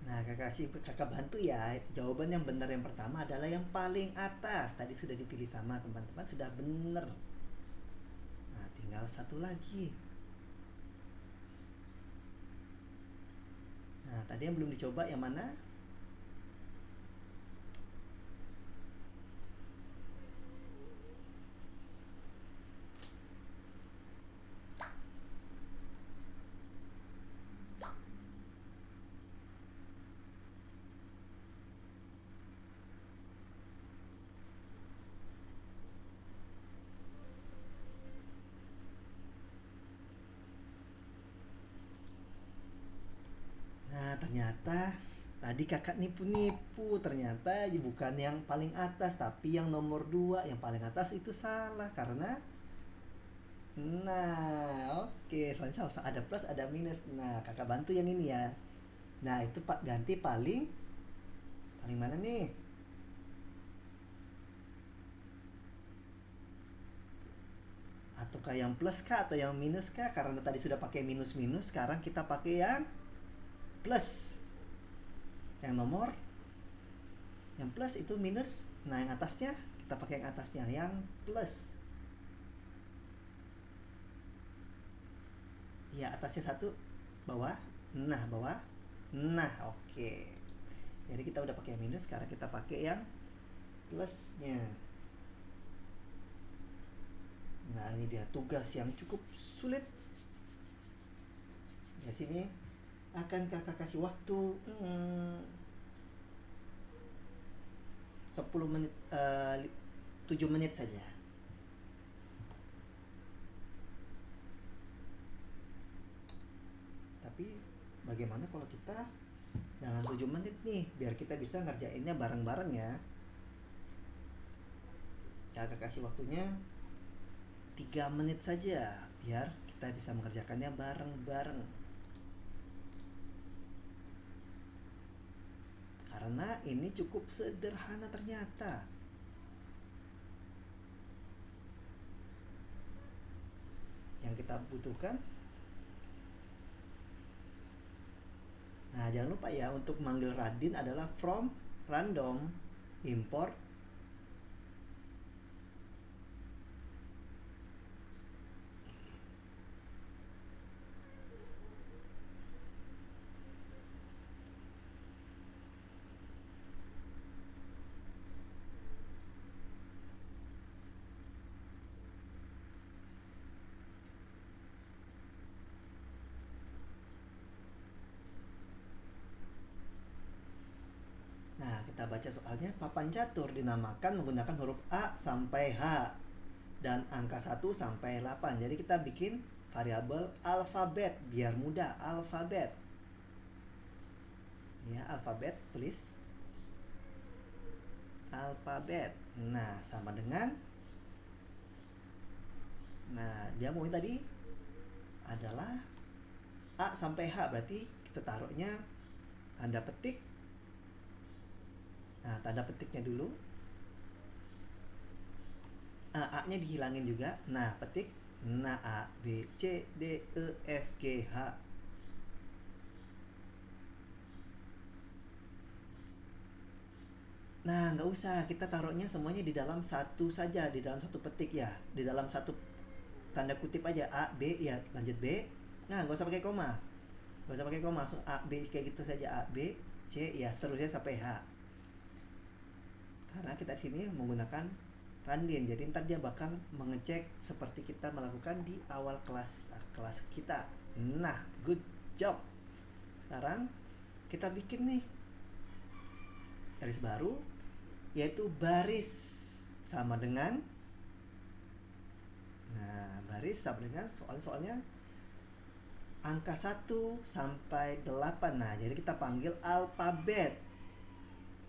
S1: Nah, kakak bantu ya. Jawaban yang benar yang pertama adalah yang paling atas. Tadi sudah dipilih sama teman-teman, sudah benar. Nah, tinggal satu lagi. Nah, tadi yang belum dicoba yang mana? Nah, ternyata tadi kakak nipu-nipu. Ternyata bukan yang paling atas, tapi yang nomor 2. Yang paling atas itu salah karena nah, oke. Soalnya ada plus, ada minus. Nah, kakak bantu yang ini ya. Nah, itu Pak ganti paling paling mana nih? Ataukah yang plus kah atau yang minus kah? Karena tadi sudah pakai minus-minus, sekarang kita pakai yang plus. Yang nomor yang plus itu minus. Nah, yang atasnya kita pakai yang atasnya yang plus. Ya, atasnya satu, bawah. Nah, bawah. Nah, oke. Jadi kita udah pakai minus, sekarang kita pakai yang plusnya. Nah, ini dia tugas yang cukup sulit. Di sini akan kakak kasih waktu 10 menit, 7 menit saja. Tapi bagaimana kalau kita jangan 7 menit nih, biar kita bisa ngerjainnya bareng-bareng ya. Kakak kasih waktunya 3 menit saja, biar kita bisa mengerjakannya bareng-bareng. Karena ini cukup sederhana ternyata. Yang kita butuhkan Nah, jangan lupa ya untuk manggil Radin adalah from random import. Nah, kita baca soalnya. Papan catur dinamakan menggunakan huruf A sampai H dan angka 1 sampai 8. Jadi kita bikin variabel alfabet biar mudah. Alfabet. Ya, alfabet tulis alfabet. Nah, sama dengan, nah, dia mau tadi adalah A sampai H, berarti kita taruhnya tanda petik. Nah, tanda petiknya dulu. A-nya dihilangin juga. Nah, petik. Nah, A, B, C, D, E, F, G, H. Nah, nggak usah. Kita taruhnya semuanya di dalam satu saja. Di dalam satu petik ya. Di dalam satu tanda kutip aja. A, B, ya lanjut B. Nah, nggak usah pakai koma. Nggak usah pakai koma. Langsung A, B kayak gitu saja. A, B, C, ya seterusnya sampai H. Karena kita di sini menggunakan Randin, jadi ntar dia bakal mengecek seperti kita melakukan di awal kelas kita. Nah, good job. Sekarang kita bikin nih garis baru, yaitu baris sama dengan, nah, baris sama dengan soalnya angka 1 sampai 8. Nah, jadi kita panggil alfabet.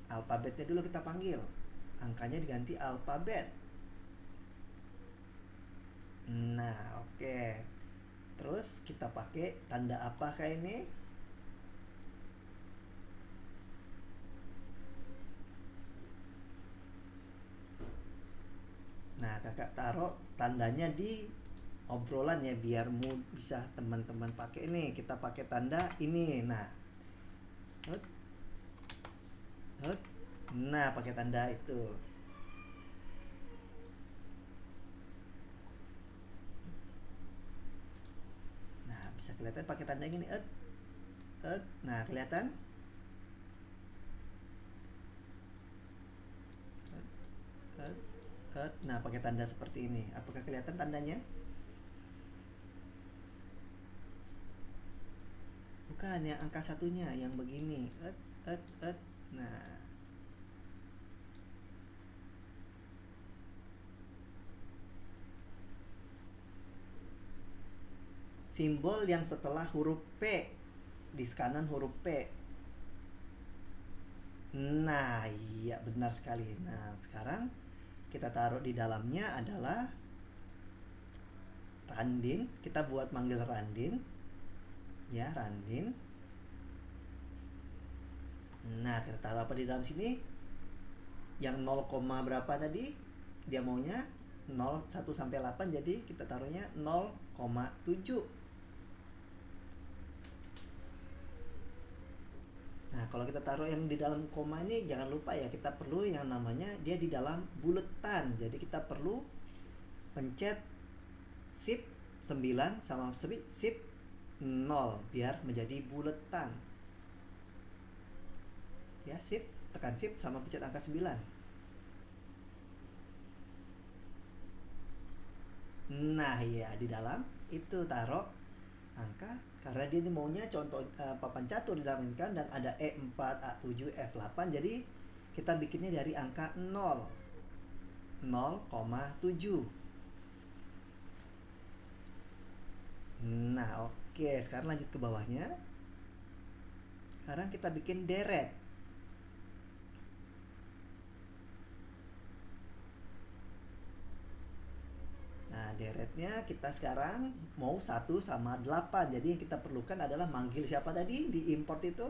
S1: Alfabetnya dulu kita panggil. Angkanya diganti alfabet. Nah, oke. Terus kita pakai tanda apakah ini? Nah, kakak taruh tandanya di obrolan ya biar bisa teman-teman pakai ini. Kita pakai tanda ini. Nah, hut, hut. Nah, pakai tanda itu. Nah, bisa kelihatan pakai tanda gini. Nah, kelihatan? Nah, pakai tanda seperti ini. Apakah kelihatan tandanya? Bukan, yang angka satunya yang begini. Nah, simbol yang setelah huruf P, di kanan huruf P. Nah, iya benar sekali. Nah, sekarang kita taruh di dalamnya adalah Randin. Kita buat manggil Randin. Ya, Randin. Nah, kita taruh apa di dalam sini? Yang 0, berapa tadi? Dia maunya 0, 1 sampai 8, jadi kita taruhnya 0,7. Nah, kalau kita taruh yang di dalam koma ini jangan lupa ya, kita perlu yang namanya dia di dalam buletan. Jadi kita perlu pencet shift 9 sama shift 0 biar menjadi buletan. Ya, shift, tekan shift sama pencet angka 9. Nah, ya di dalam itu taruh angka, karena dia ini maunya contoh papan catur didalamkan dan ada E4, A7, F8. Jadi kita bikinnya dari angka 0, 0,7. Nah, oke, sekarang lanjut ke bawahnya. Sekarang kita bikin deret. Nah, deretnya kita sekarang mau 1 sama 8. Jadi yang kita perlukan adalah manggil siapa tadi di import itu?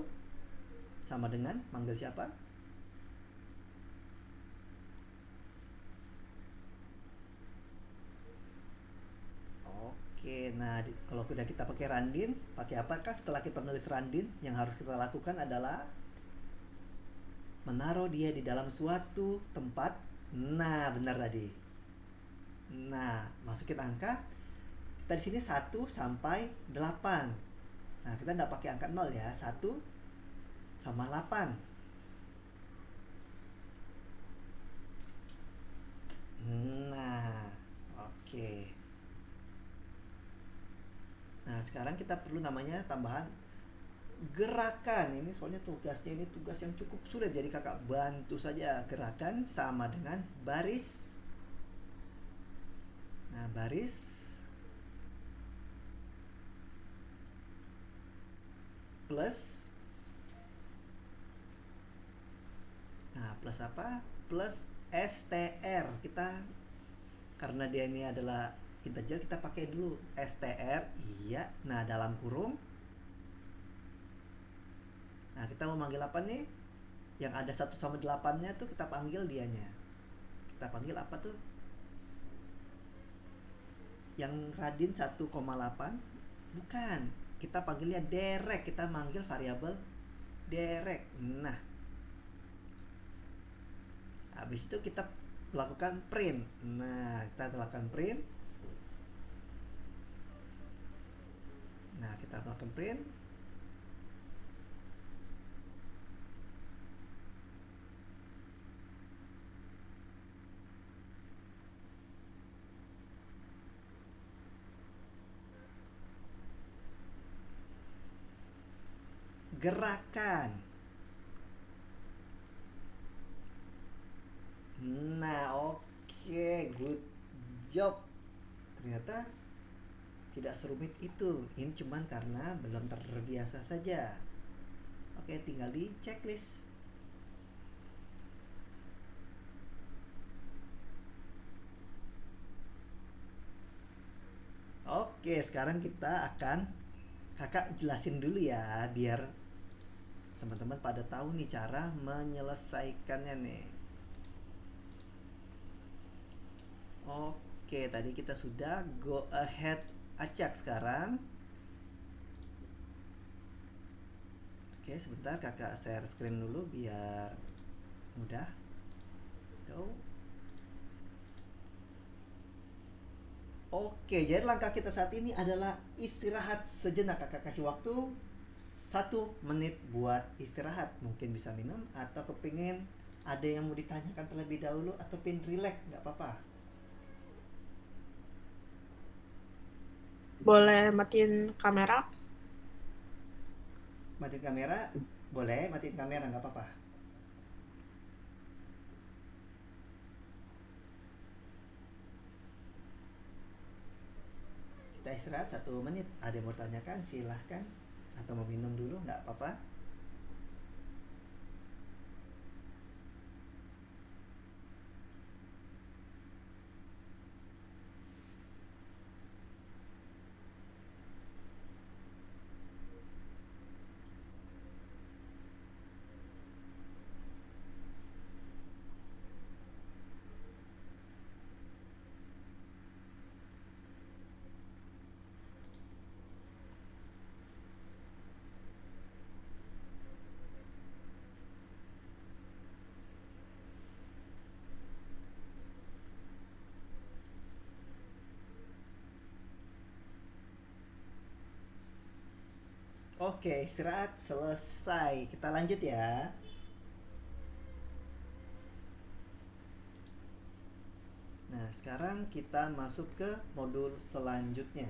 S1: Sama dengan manggil siapa? Oke, Nah, kalau udah kita pakai randin, pakai apakah setelah kita nulis randin, yang harus kita lakukan adalah menaruh dia di dalam suatu tempat. Nah, benar tadi. Nah, masukin angka. Kita di sini 1 sampai 8. Nah, kita nggak pakai angka 0 ya. 1 sama 8. Nah, oke. Nah, sekarang kita perlu namanya tambahan gerakan. Ini soalnya tugasnya ini tugas yang cukup sulit, jadi kakak bantu saja. Gerakan sama dengan baris. Nah, baris plus. Nah, plus apa? Plus str. Kita karena dia ini adalah integer, kita pakai dulu str. Iya. Nah, dalam kurung. Nah, kita mau manggil apa nih? Yang ada 1 sama 8-nya tuh kita panggil dianya. Kita panggil apa tuh? Yang radin 1,8? Bukan. Kita panggilnya derek. Kita manggil variabel derek. Nah, habis itu kita lakukan print. Nah, kita lakukan print. Nah, kita lakukan print. Gerakan. Nah, oke, good job. Ternyata tidak serumit itu. Ini cuman karena belum terbiasa saja. Oke, tinggal di checklist. Oke, sekarang kita akan kakak jelasin dulu ya, biar teman-teman pada tahu nih cara menyelesaikannya nih. Oke, tadi kita sudah go ahead acak sekarang. Oke, sebentar kakak share screen dulu biar mudah. Go. Oke, jadi langkah kita saat ini adalah istirahat sejenak. Kakak kasih waktu 1 menit buat istirahat. Mungkin bisa minum atau kepingin ada yang mau ditanyakan terlebih dahulu atau pengen relax, nggak apa-apa.
S2: Boleh matiin kamera?
S1: Matiin kamera, boleh matiin kamera nggak apa-apa. Kita istirahat 1 menit. Ada yang mau tanyakan silahkan, atau mau minum dulu nggak apa-apa. Oke, istirahat selesai. Kita lanjut ya. Nah, sekarang kita masuk ke modul selanjutnya.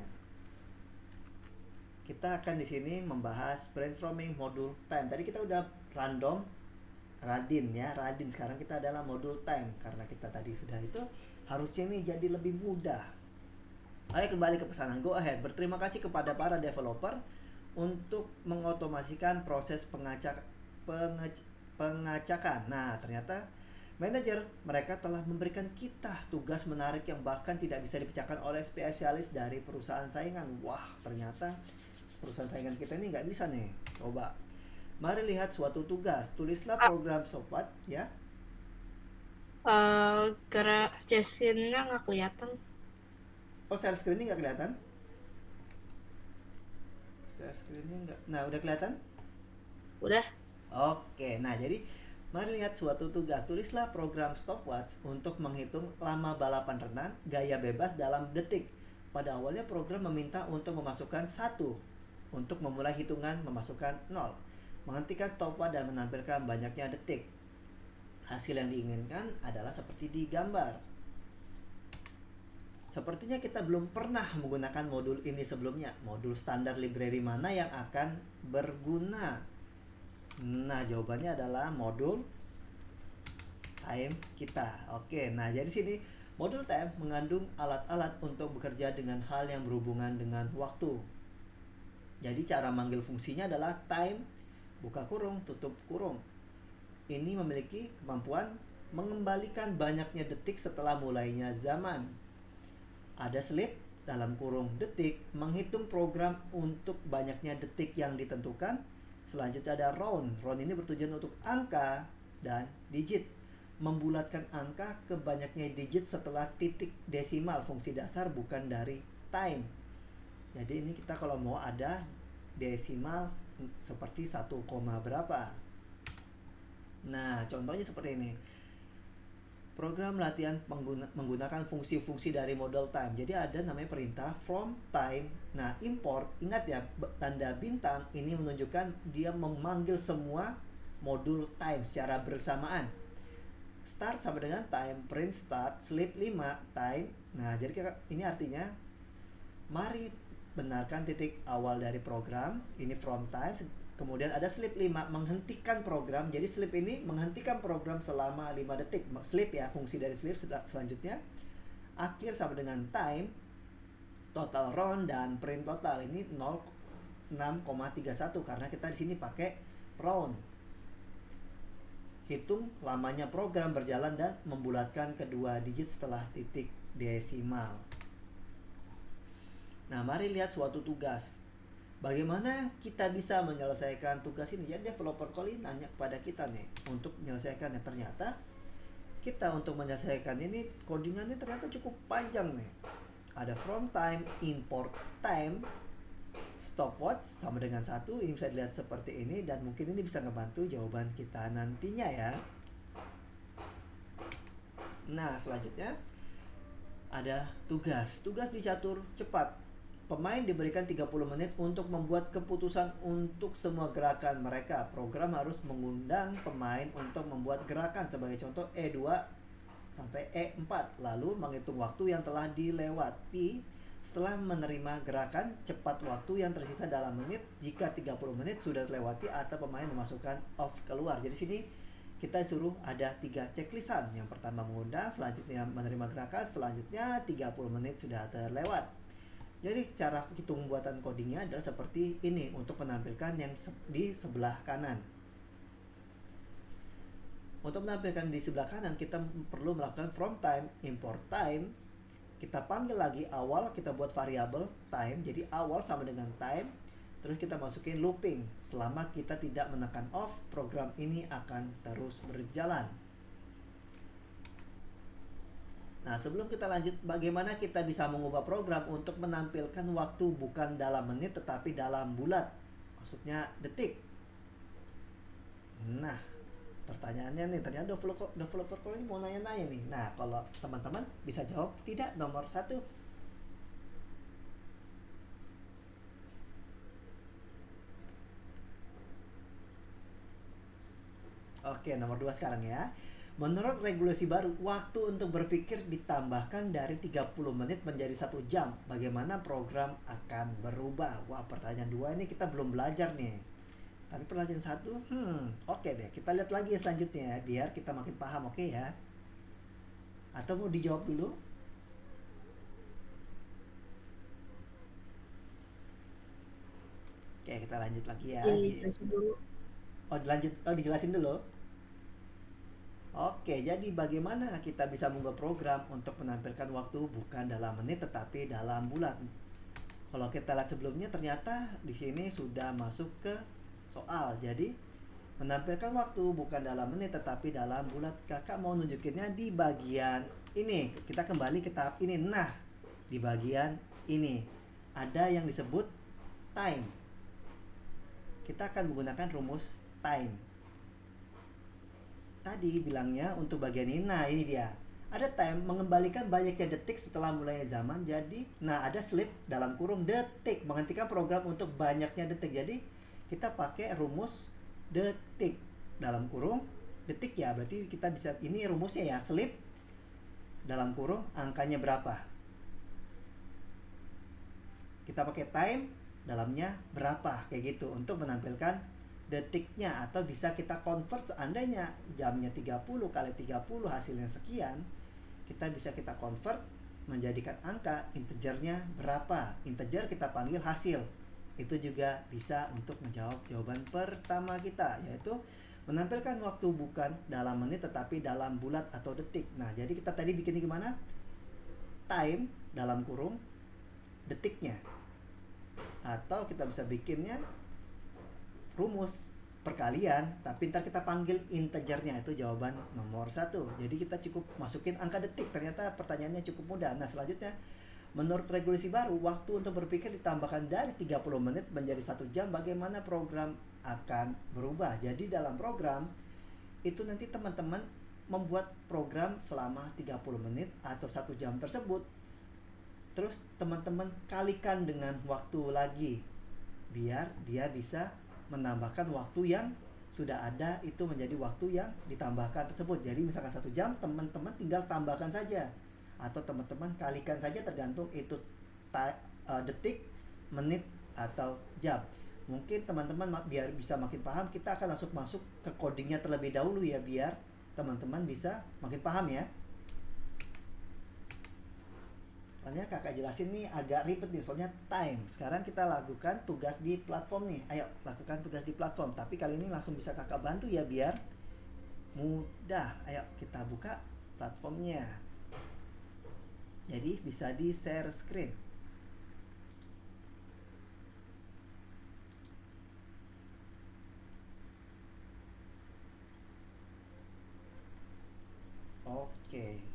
S1: Kita akan di sini membahas brainstorming modul time. Tadi kita udah random, radin ya, radin. Sekarang kita adalah modul time karena kita tadi sudah itu, harusnya ini jadi lebih mudah. Ayo kembali ke pesanan go ahead. Berterima kasih kepada para developer untuk mengotomasikan proses pengacakan. Nah, ternyata manajer mereka telah memberikan kita tugas menarik yang bahkan tidak bisa dipecahkan oleh spesialis dari perusahaan saingan. Wah, ternyata perusahaan saingan kita ini nggak bisa nih. Coba, mari lihat suatu tugas. Tulislah program sobat ya.
S2: Gerak sessionnya nggak kelihatan.
S1: Oh, share screen ini nggak kelihatan? Share screen-nya enggak. Nah, udah kelihatan?
S2: Udah.
S1: Oke, nah jadi mari lihat suatu tugas. Tulislah program stopwatch untuk menghitung lama balapan renang gaya bebas dalam detik. Pada awalnya program meminta untuk memasukkan 1, untuk memulai hitungan memasukkan 0, menghentikan stopwatch dan menampilkan banyaknya detik. Hasil yang diinginkan adalah seperti di gambar. Sepertinya kita belum pernah menggunakan modul ini sebelumnya. Modul standar library mana yang akan berguna? Nah, jawabannya adalah modul time kita. Oke, nah jadi sini modul time mengandung alat-alat untuk bekerja dengan hal yang berhubungan dengan waktu. Jadi cara manggil fungsinya adalah time, buka kurung, tutup kurung. Ini memiliki kemampuan mengembalikan banyaknya detik setelah mulainya zaman. Ada sleep, dalam kurung detik, menghitung program untuk banyaknya detik yang ditentukan. Selanjutnya ada round. Round ini bertujuan untuk angka dan digit. Membulatkan angka ke banyaknya digit setelah titik desimal, fungsi dasar bukan dari time. Jadi ini kita kalau mau ada desimal seperti 1, berapa. Nah, contohnya seperti ini. Program latihan menggunakan fungsi-fungsi dari model time. Jadi ada namanya perintah from time. Nah, import, ingat ya, tanda bintang ini menunjukkan dia memanggil semua modul time secara bersamaan. Start sama dengan time, print start, sleep 5, time. Nah, jadi ini artinya mari benarkan titik awal dari program, ini from time. Kemudian ada sleep 5, menghentikan program. Jadi sleep ini menghentikan program selama 5 detik. Sleep ya, fungsi dari sleep. Selanjutnya akhir sama dengan time, total round dan print total. Ini 0,6,31 karena kita di sini pakai round. Hitung lamanya program berjalan dan membulatkan kedua digit setelah titik desimal. Nah, mari lihat suatu tugas. Bagaimana kita bisa menyelesaikan tugas ini? Jadi developer Kotlin nanya kepada kita nih untuk menyelesaikannya. Ternyata kita untuk menyelesaikan ini codingannya ternyata cukup panjang nih. Ada from time, import time, stopwatch sama dengan 1. Ini bisa dilihat seperti ini dan mungkin ini bisa ngebantu jawaban kita nantinya ya. Nah, selanjutnya ada tugas. Tugas dicatur cepat. Pemain diberikan 30 menit untuk membuat keputusan untuk semua gerakan mereka. Program harus mengundang pemain untuk membuat gerakan, sebagai contoh E2 sampai E4. Lalu menghitung waktu yang telah dilewati setelah menerima gerakan cepat waktu yang tersisa dalam menit jika 30 menit sudah terlewati atau pemain memasukkan off keluar. Jadi sini kita suruh ada 3 checklistan. Yang pertama mengundang, selanjutnya menerima gerakan, selanjutnya 30 menit sudah terlewat. Jadi cara hitung buatan codingnya adalah seperti ini untuk menampilkan yang di sebelah kanan. Untuk menampilkan di sebelah kanan kita perlu melakukan from time, import time. Kita panggil lagi awal, kita buat variabel time. Jadi awal sama dengan time. Terus kita masukin looping. Selama kita tidak menekan off, program ini akan terus berjalan. Nah, sebelum kita lanjut, bagaimana kita bisa mengubah program untuk menampilkan waktu bukan dalam menit tetapi dalam bulat? Maksudnya detik. Nah, pertanyaannya nih, ternyata developer ini mau nanya-nanya nih. Nah, kalau teman-teman bisa jawab tidak, nomor 1. Oke, nomor 2 sekarang ya. Menurut regulasi baru, waktu untuk berpikir ditambahkan dari 30 menit menjadi 1 jam. Bagaimana program akan berubah? Wah, pertanyaan 2 ini kita belum belajar nih. Tapi pertanyaan 1, oke deh. Kita lihat lagi ya selanjutnya ya, biar kita makin paham, oke ya? Atau mau dijawab dulu? Oke, kita lanjut lagi ya.
S2: Dijelasin dulu.
S1: Dijelasin dulu. Oke, jadi bagaimana kita bisa membuat program untuk menampilkan waktu bukan dalam menit tetapi dalam bulat? Kalau kita lihat sebelumnya ternyata di sini sudah masuk ke soal. Jadi menampilkan waktu bukan dalam menit tetapi dalam bulat. Kakak mau nunjukinnya di bagian ini. Kita kembali ke tahap ini. Nah, di bagian ini ada yang disebut time. kita akan menggunakan rumus time. Tadi bilangnya untuk bagian ini, nah ini dia. Ada time mengembalikan banyaknya detik setelah mulai zaman. Jadi, nah ada sleep dalam kurung detik menghentikan program untuk banyaknya detik. Jadi kita pakai rumus detik dalam kurung detik ya. Berarti kita bisa, ini rumusnya ya, sleep dalam kurung angkanya berapa. Kita pakai time dalamnya berapa kayak gitu untuk menampilkan detiknya, atau bisa kita convert seandainya jamnya 30 kali 30 hasilnya sekian, kita bisa kita convert menjadikan angka integernya berapa. Integer kita panggil hasil. Itu juga bisa untuk menjawab jawaban pertama kita, yaitu menampilkan waktu bukan dalam menit tetapi dalam bulat atau detik. Nah, jadi kita tadi bikinnya gimana? Time dalam kurung detiknya. Atau kita bisa bikinnya rumus perkalian, tapi ntar kita panggil integernya, itu jawaban nomor 1. Jadi kita cukup masukin angka detik, ternyata pertanyaannya cukup mudah. Nah selanjutnya, menurut regulasi baru, waktu untuk berpikir ditambahkan dari 30 menit menjadi 1 jam. Bagaimana program akan berubah? Jadi dalam program itu nanti teman-teman membuat program selama 30 menit atau 1 jam tersebut. Terus teman-teman kalikan dengan waktu lagi, biar dia bisa menambahkan waktu yang sudah ada itu menjadi waktu yang ditambahkan tersebut. Jadi misalkan 1 jam, teman-teman tinggal tambahkan saja, atau teman-teman kalikan saja, tergantung itu detik, menit, atau jam. Mungkin teman-teman biar bisa makin paham, kita akan langsung masuk ke codingnya terlebih dahulu ya, biar teman-teman bisa makin paham ya. Soalnya kakak jelasin nih agak ribet nih, soalnya time. Sekarang kita lakukan tugas di platform nih. Ayo lakukan tugas di platform. Tapi kali ini langsung bisa kakak bantu ya biar mudah. Ayo kita buka platformnya. Jadi bisa di share screen. Oke.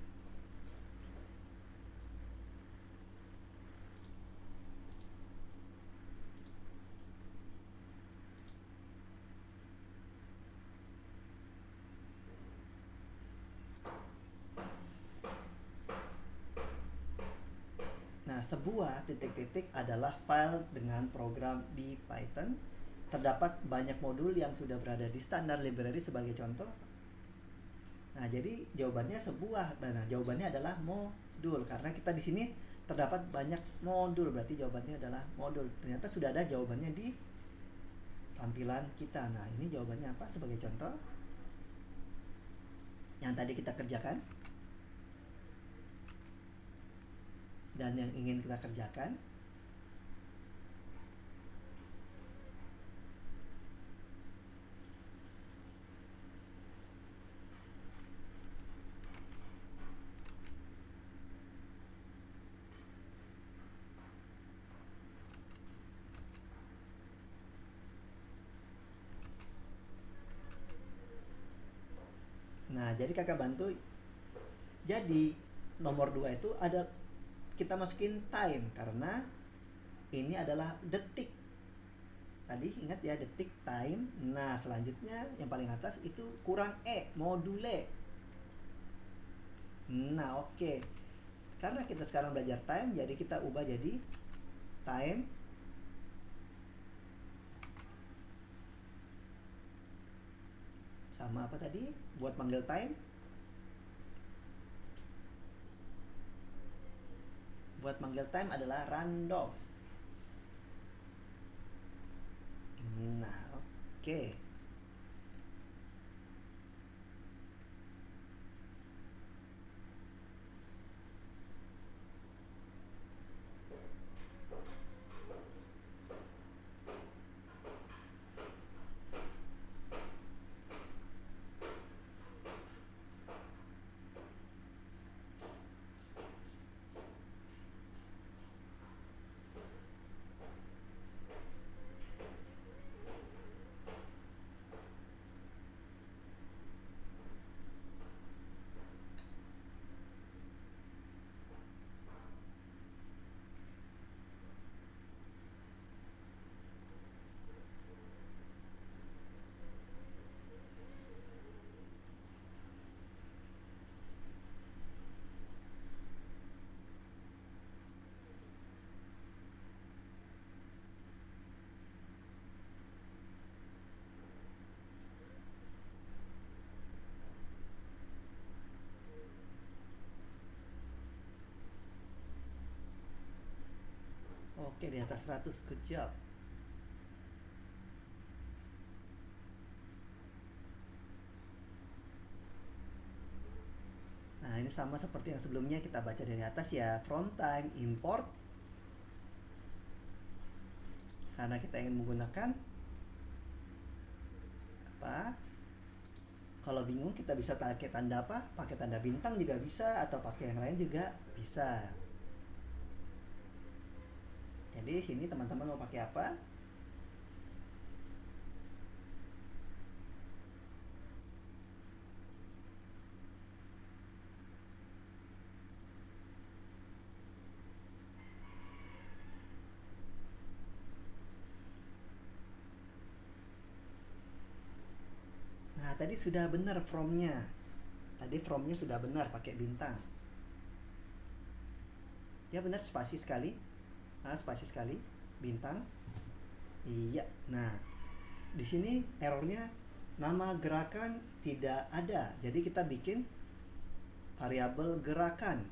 S1: Nah, sebuah titik-titik adalah file dengan program di Python. Terdapat banyak modul yang sudah berada di standar library sebagai contoh. Nah, jadi jawabannya sebuah. Nah, jawabannya adalah modul, karena kita di sini terdapat banyak modul, berarti jawabannya adalah modul. Ternyata sudah ada jawabannya di tampilan kita. Nah, ini jawabannya apa sebagai contoh yang tadi kita kerjakan dan yang ingin kita kerjakan. Nah, jadi kakak bantu. Jadi nomor 2 itu ada, kita masukin time karena ini adalah detik. Tadi ingat ya, detik, time. Nah, selanjutnya yang paling atas itu kurang module. Nah, oke. Karena kita sekarang belajar time, jadi kita ubah jadi time sama apa tadi? Buat panggil time, buat manggil time adalah random. Nah, oke. Oke, di atas 100, good job. Nah, ini sama seperti yang sebelumnya kita baca dari atas ya. From time import, karena kita ingin menggunakan apa? Kalau bingung kita bisa pakai tanda apa? Pakai tanda bintang juga bisa, atau pakai yang lain juga bisa. Jadi sini teman-teman mau pakai apa? Nah, tadi sudah benar from-nya. Tadi from-nya sudah benar pakai bintang. Ya benar, spasi sekali. Nah, spasi sekali. Bintang. Iya. Nah, di sini errornya nama gerakan tidak ada. Jadi kita bikin variabel gerakan.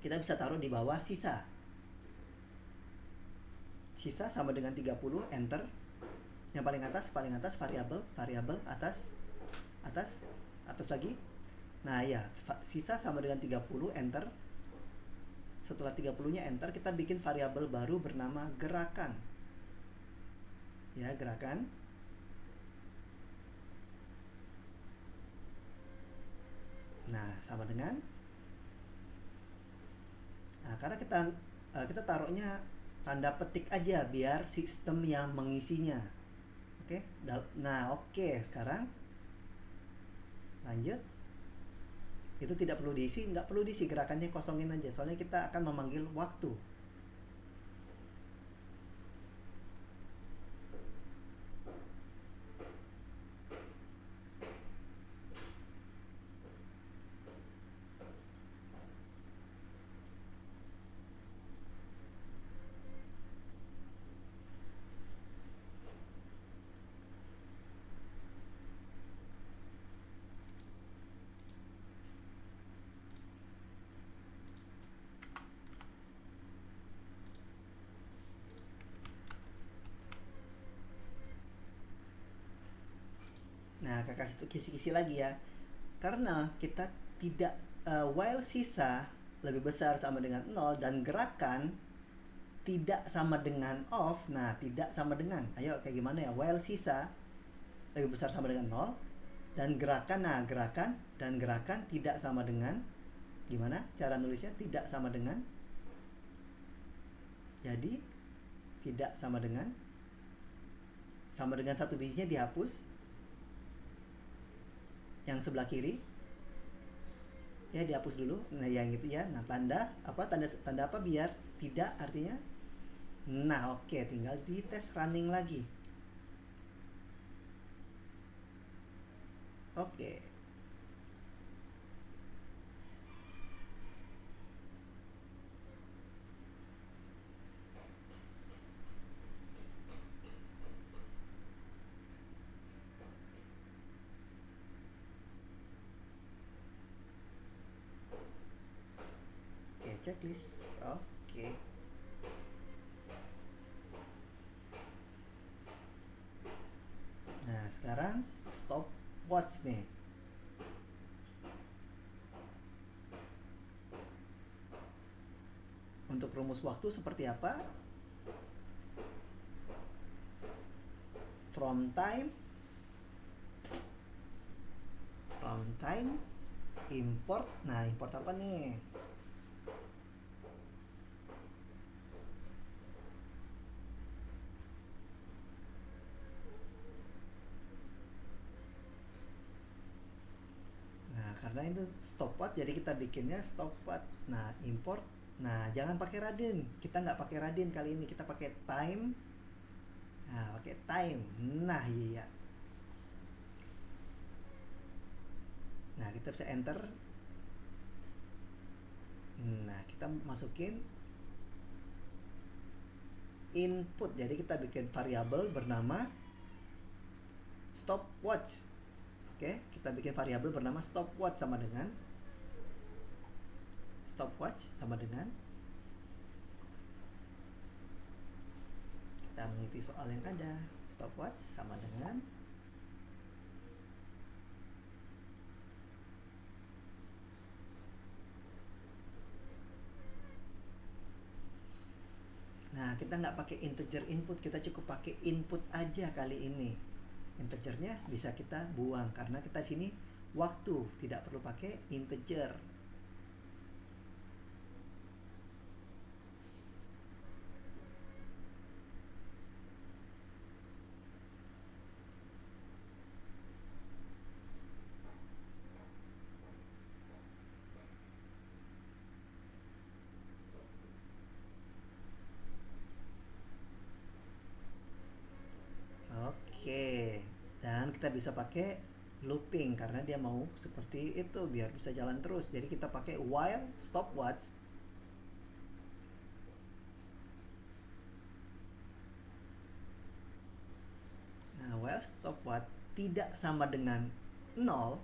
S1: Kita bisa taruh di bawah sisa. Sisa sama dengan 30, enter. Yang paling atas variabel atas lagi. Nah, ya, sisa sama dengan 30, enter. Setelah 30-nya enter, kita bikin variabel baru bernama gerakan. Ya, gerakan. Nah, sama dengan, nah, karena kita taruhnya tanda petik aja biar sistem yang mengisinya. Oke. Nah, oke, sekarang lanjut. Itu tidak perlu diisi, nggak perlu diisi, gerakannya kosongin aja, soalnya kita akan memanggil waktu. Nah, kakak itu kisi-kisi lagi ya. Karena kita tidak while sisa lebih besar sama dengan 0 dan gerakan tidak sama dengan off. Nah, tidak sama dengan. Ayo kayak gimana ya? While sisa lebih besar sama dengan 0 dan gerakan, nah gerakan dan gerakan tidak sama dengan, gimana cara nulisnya? Tidak sama dengan. Jadi tidak sama dengan satu bijinya dihapus. Yang sebelah kiri ya dihapus dulu. Nah, yang itu ya. Nah, tanda apa biar tidak artinya. Nah, oke, tinggal di tes running lagi. Oke. Oke, checklist. Oke. Nah, sekarang stopwatch nih. Untuk rumus waktu seperti apa? From time import. Nah, import apa nih? Nah, karena itu stopwatch jadi kita bikinnya stopwatch. Nah, import. Nah, jangan pakai radin. Kita nggak pakai radin kali ini. Kita pakai time. Nah, pakai time. Nah, iya. Nah, kita bisa enter. Nah, kita masukin input. Jadi kita bikin variabel bernama stopwatch. Oke, kita bikin variabel bernama stopwatch sama dengan kita mengikuti soal yang ada. Stopwatch sama dengan nah, kita nggak pakai integer input, kita cukup pakai input aja kali ini. Integernya bisa kita buang karena kita sini waktu, tidak perlu pakai integer. Oke, dan kita bisa pakai looping karena dia mau seperti itu biar bisa jalan terus. Jadi kita pakai while stopwatch. Nah, while stopwatch tidak sama dengan 0.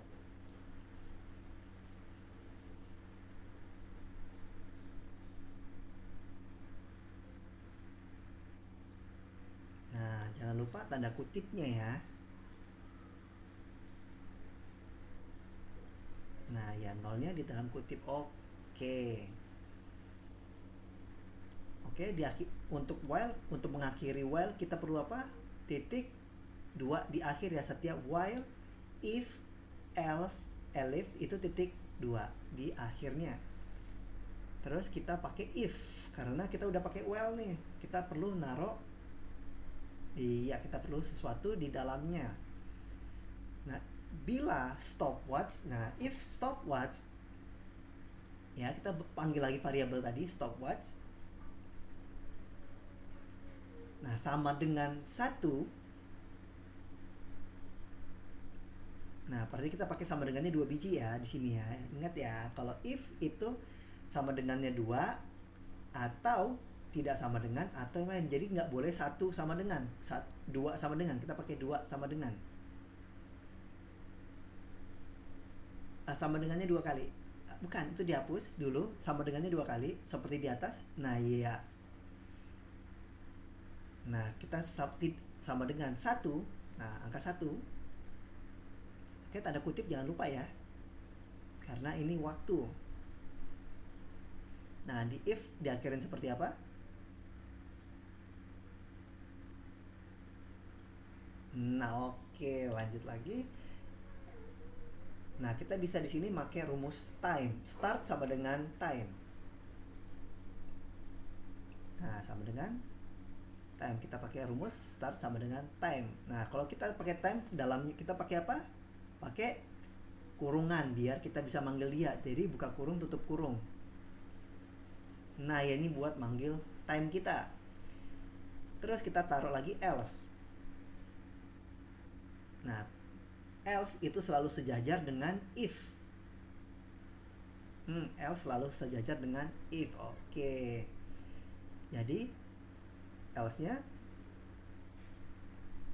S1: Nah, jangan lupa tanda kutipnya ya. Nah, ya nolnya di dalam kutip. Oke. Oke, untuk while, untuk mengakhiri while kita perlu apa? Titik 2 di akhir ya setiap while, if, else, elif itu titik 2 di akhirnya. Terus kita pakai if karena kita udah pakai while nih. Kita perlu kita perlu sesuatu di dalamnya. Nah, bila stopwatch, nah if stopwatch ya kita panggil lagi variabel tadi stopwatch. Nah, sama dengan 1. Nah, berarti kita pakai sama dengannya 2 biji ya di sini ya. Ingat ya, kalau if itu sama dengannya 2 atau tidak sama dengan atau yang lain. Jadi nggak boleh 1 sama dengan, 2 sama dengan. Kita pakai 2 sama dengan. Sama dengannya 2 kali. Bukan, itu dihapus dulu. Sama dengannya 2 kali seperti di atas. Nah, iya. Nah, kita sama dengan 1. Nah, angka 1. Oke, tanda kutip jangan lupa ya. Karena ini waktu. Nah, di if diakhirin seperti apa? Nah, oke, lanjut lagi. Nah, kita bisa di sini pakai rumus time. Start sama dengan time. Nah, sama dengan time. Kita pakai rumus start sama dengan time. Nah, kalau kita pakai time, dalamnya kita pakai apa? Pakai kurungan biar kita bisa manggil dia. Jadi buka kurung tutup kurung. Nah, ya ini buat manggil time kita. Terus kita taruh lagi else. Nah, else itu selalu sejajar dengan if. Else selalu sejajar dengan if. Oke. Jadi else-nya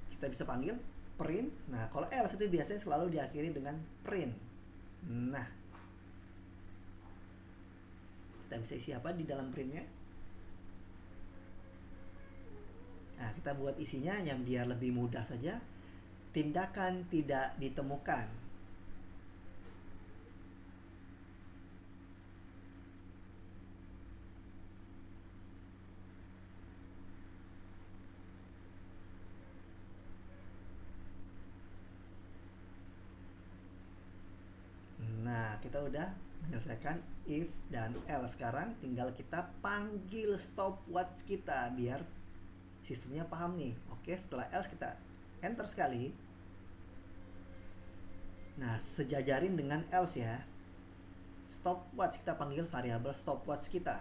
S1: kita bisa panggil print. Nah, kalau else itu biasanya selalu diakhiri dengan print. Nah, kita bisa isi apa di dalam printnya? Nah, kita buat isinya yang biar lebih mudah saja. Tindakan tidak ditemukan. Nah, kita udah menyelesaikan if dan else. Sekarang tinggal kita panggil stopwatch kita biar sistemnya paham nih. Oke, setelah else kita enter sekali. Nah, sejajarin dengan else ya. Stopwatch kita panggil variabel stopwatch kita.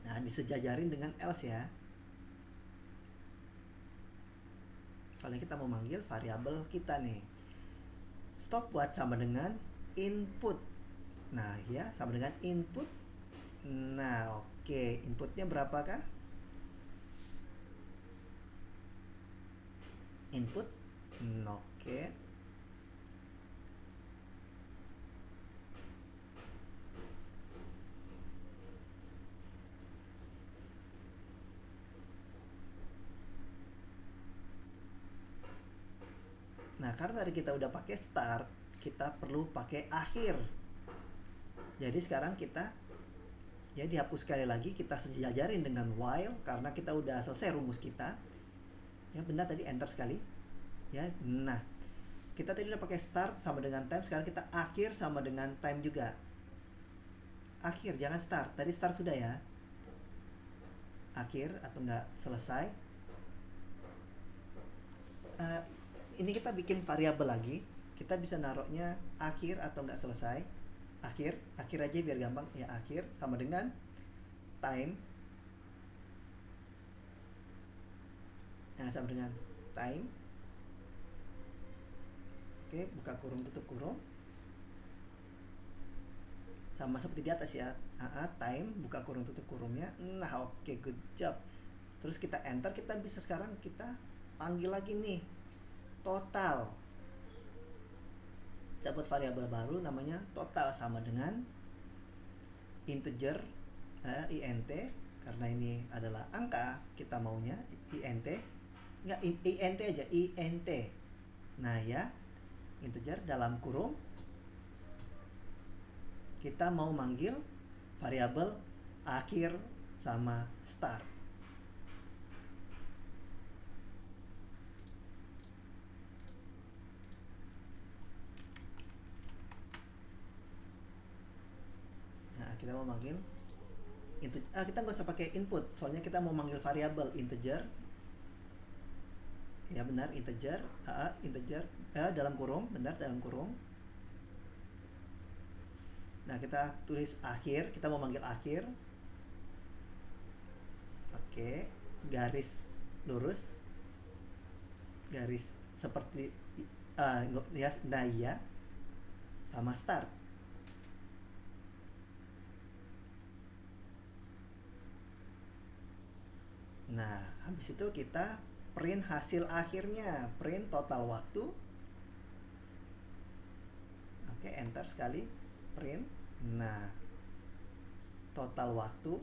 S1: Nah, disejajarin dengan else ya. Soalnya kita mau manggil variabel kita nih. Stopwatch sama dengan input. Nah, ya, sama dengan input. Nah, oke. Inputnya berapakah? Input. Oke. Nah, karena dari kita udah pakai start, kita perlu pakai akhir. Jadi sekarang kita ya dihapus sekali lagi, kita sejajarin dengan while karena kita udah selesai rumus kita. Ya benar tadi enter sekali. Ya, nah kita tadi udah pakai start sama dengan time, sekarang kita akhir sama dengan time juga. Akhir, jangan start. Tadi start sudah ya. Akhir atau enggak selesai. Uh, ini kita bikin variabel lagi. Kita bisa naruhnya akhir atau enggak selesai. Akhir aja biar gampang ya, akhir sama dengan time. Nah, sama dengan time. Oke, buka kurung tutup kurung. Sama seperti di atas ya. Time, buka kurung tutup kurungnya. Nah, oke, good job. Terus kita enter, kita bisa sekarang kita panggil lagi nih total. Kita buat variabel baru namanya total sama dengan integer int, karena ini adalah angka, kita maunya int. Enggak, int aja, int. Nah ya, integer dalam kurung kita mau manggil variabel akhir sama start. Nah, kita mau manggil kita nggak usah pakai input, soalnya kita mau manggil variabel integer. Ya benar, integer, integer dalam kurung, benar dalam kurung. Nah, kita tulis akhir, kita mau manggil akhir. Oke, garis lurus, garis seperti ya, nah ya, sama start. Nah, habis itu kita print hasil akhirnya, print total waktu. Oke, enter sekali, print. Nah, total waktu.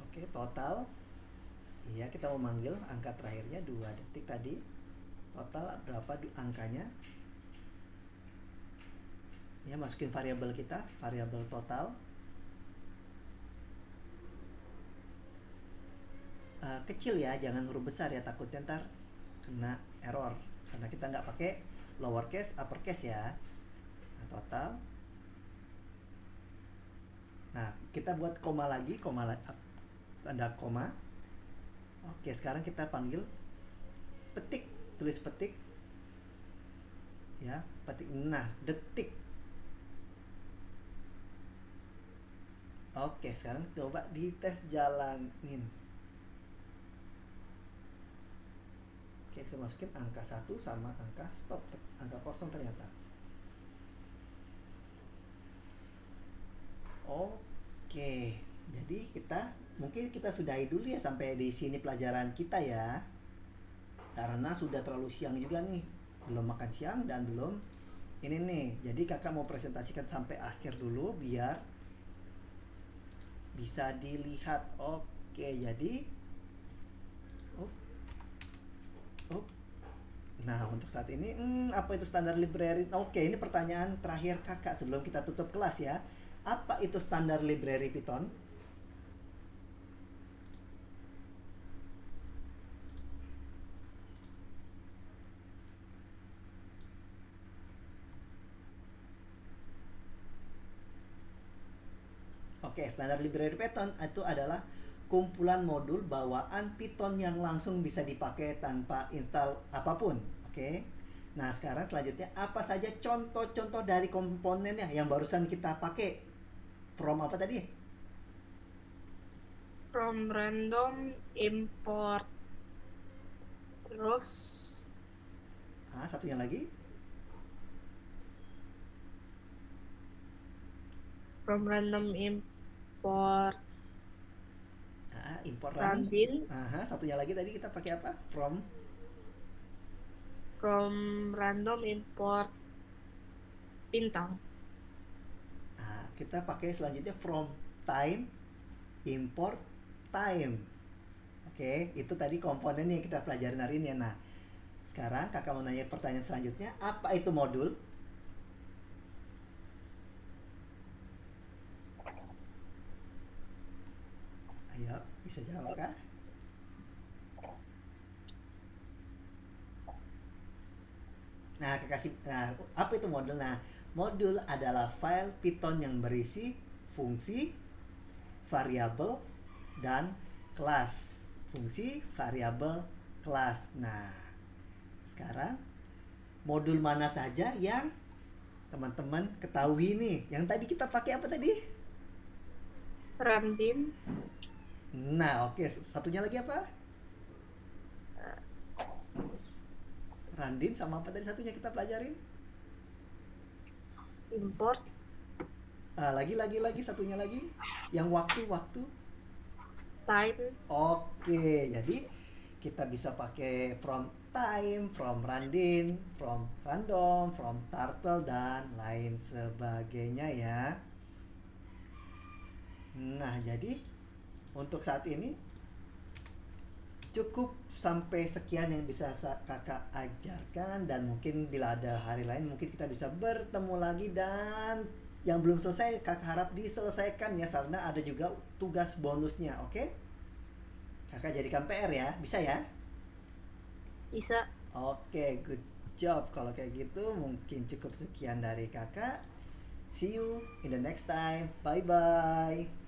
S1: Oke, total. Iya, kita mau manggil angka terakhirnya 2 detik tadi. Total berapa angkanya? Ya, masukin variabel kita, variabel total. Kecil ya, jangan huruf besar ya, takutnya ntar kena error karena kita nggak pakai lowercase uppercase ya. Nah, total. Nah, kita buat koma lagi, tanda koma. Oke, sekarang kita panggil petik, tulis petik ya, petik. Nah, detik. Oke, sekarang coba dites jalanin. Oke, saya masukin angka 1 sama angka stop, angka kosong ternyata. Oke, jadi mungkin kita sudahi dulu ya sampai di sini pelajaran kita ya. Karena sudah terlalu siang juga nih, belum makan siang dan belum ini nih. Jadi kakak mau presentasikan sampai akhir dulu biar bisa dilihat. Oke, jadi nah untuk saat ini apa itu standar library? Oke, ini pertanyaan terakhir kakak sebelum kita tutup kelas ya. Apa itu standar library Python? Oke, standar library Python itu adalah kumpulan modul bawaan Python yang langsung bisa dipakai tanpa install apapun. Oke. Nah, sekarang selanjutnya apa saja contoh-contoh dari komponennya yang barusan kita pakai? From apa tadi?
S2: From random import. Terus
S1: satunya lagi?
S2: From random import.
S1: Import
S2: Randin.
S1: Satunya lagi tadi kita pakai apa? From
S2: random import bintang.
S1: kita pakai selanjutnya from time, import time. Oke, itu tadi komponen yang kita pelajarin hari ini ya. Nah, sekarang kakak mau nanya pertanyaan selanjutnya, apa itu modul? Ayo, bisa jawab kak? Nah, apa itu modul? Nah, modul adalah file Python yang berisi fungsi, variabel, dan kelas. Fungsi, variabel, kelas. Nah, sekarang modul mana saja yang teman-teman ketahui nih? Yang tadi kita pakai apa tadi?
S2: Runtime,
S1: Nah, oke. Satunya lagi apa? Randin sama apa tadi satunya kita pelajarin?
S2: import,
S1: Lagi satunya lagi. Yang waktu-waktu.
S2: time,
S1: Oke, jadi kita bisa pakai from time, from randin, from random, from turtle dan lain sebagainya ya. Nah, jadi untuk saat ini cukup sampai sekian yang bisa kakak ajarkan, dan mungkin bila ada hari lain mungkin kita bisa bertemu lagi, dan yang belum selesai kakak harap diselesaikan ya, karena ada juga tugas bonusnya. Oke, kakak jadikan PR ya, bisa ya?
S2: bisa.
S1: Oke, good job. Kalau kayak gitu mungkin cukup sekian dari kakak. See you in the next time. Bye bye.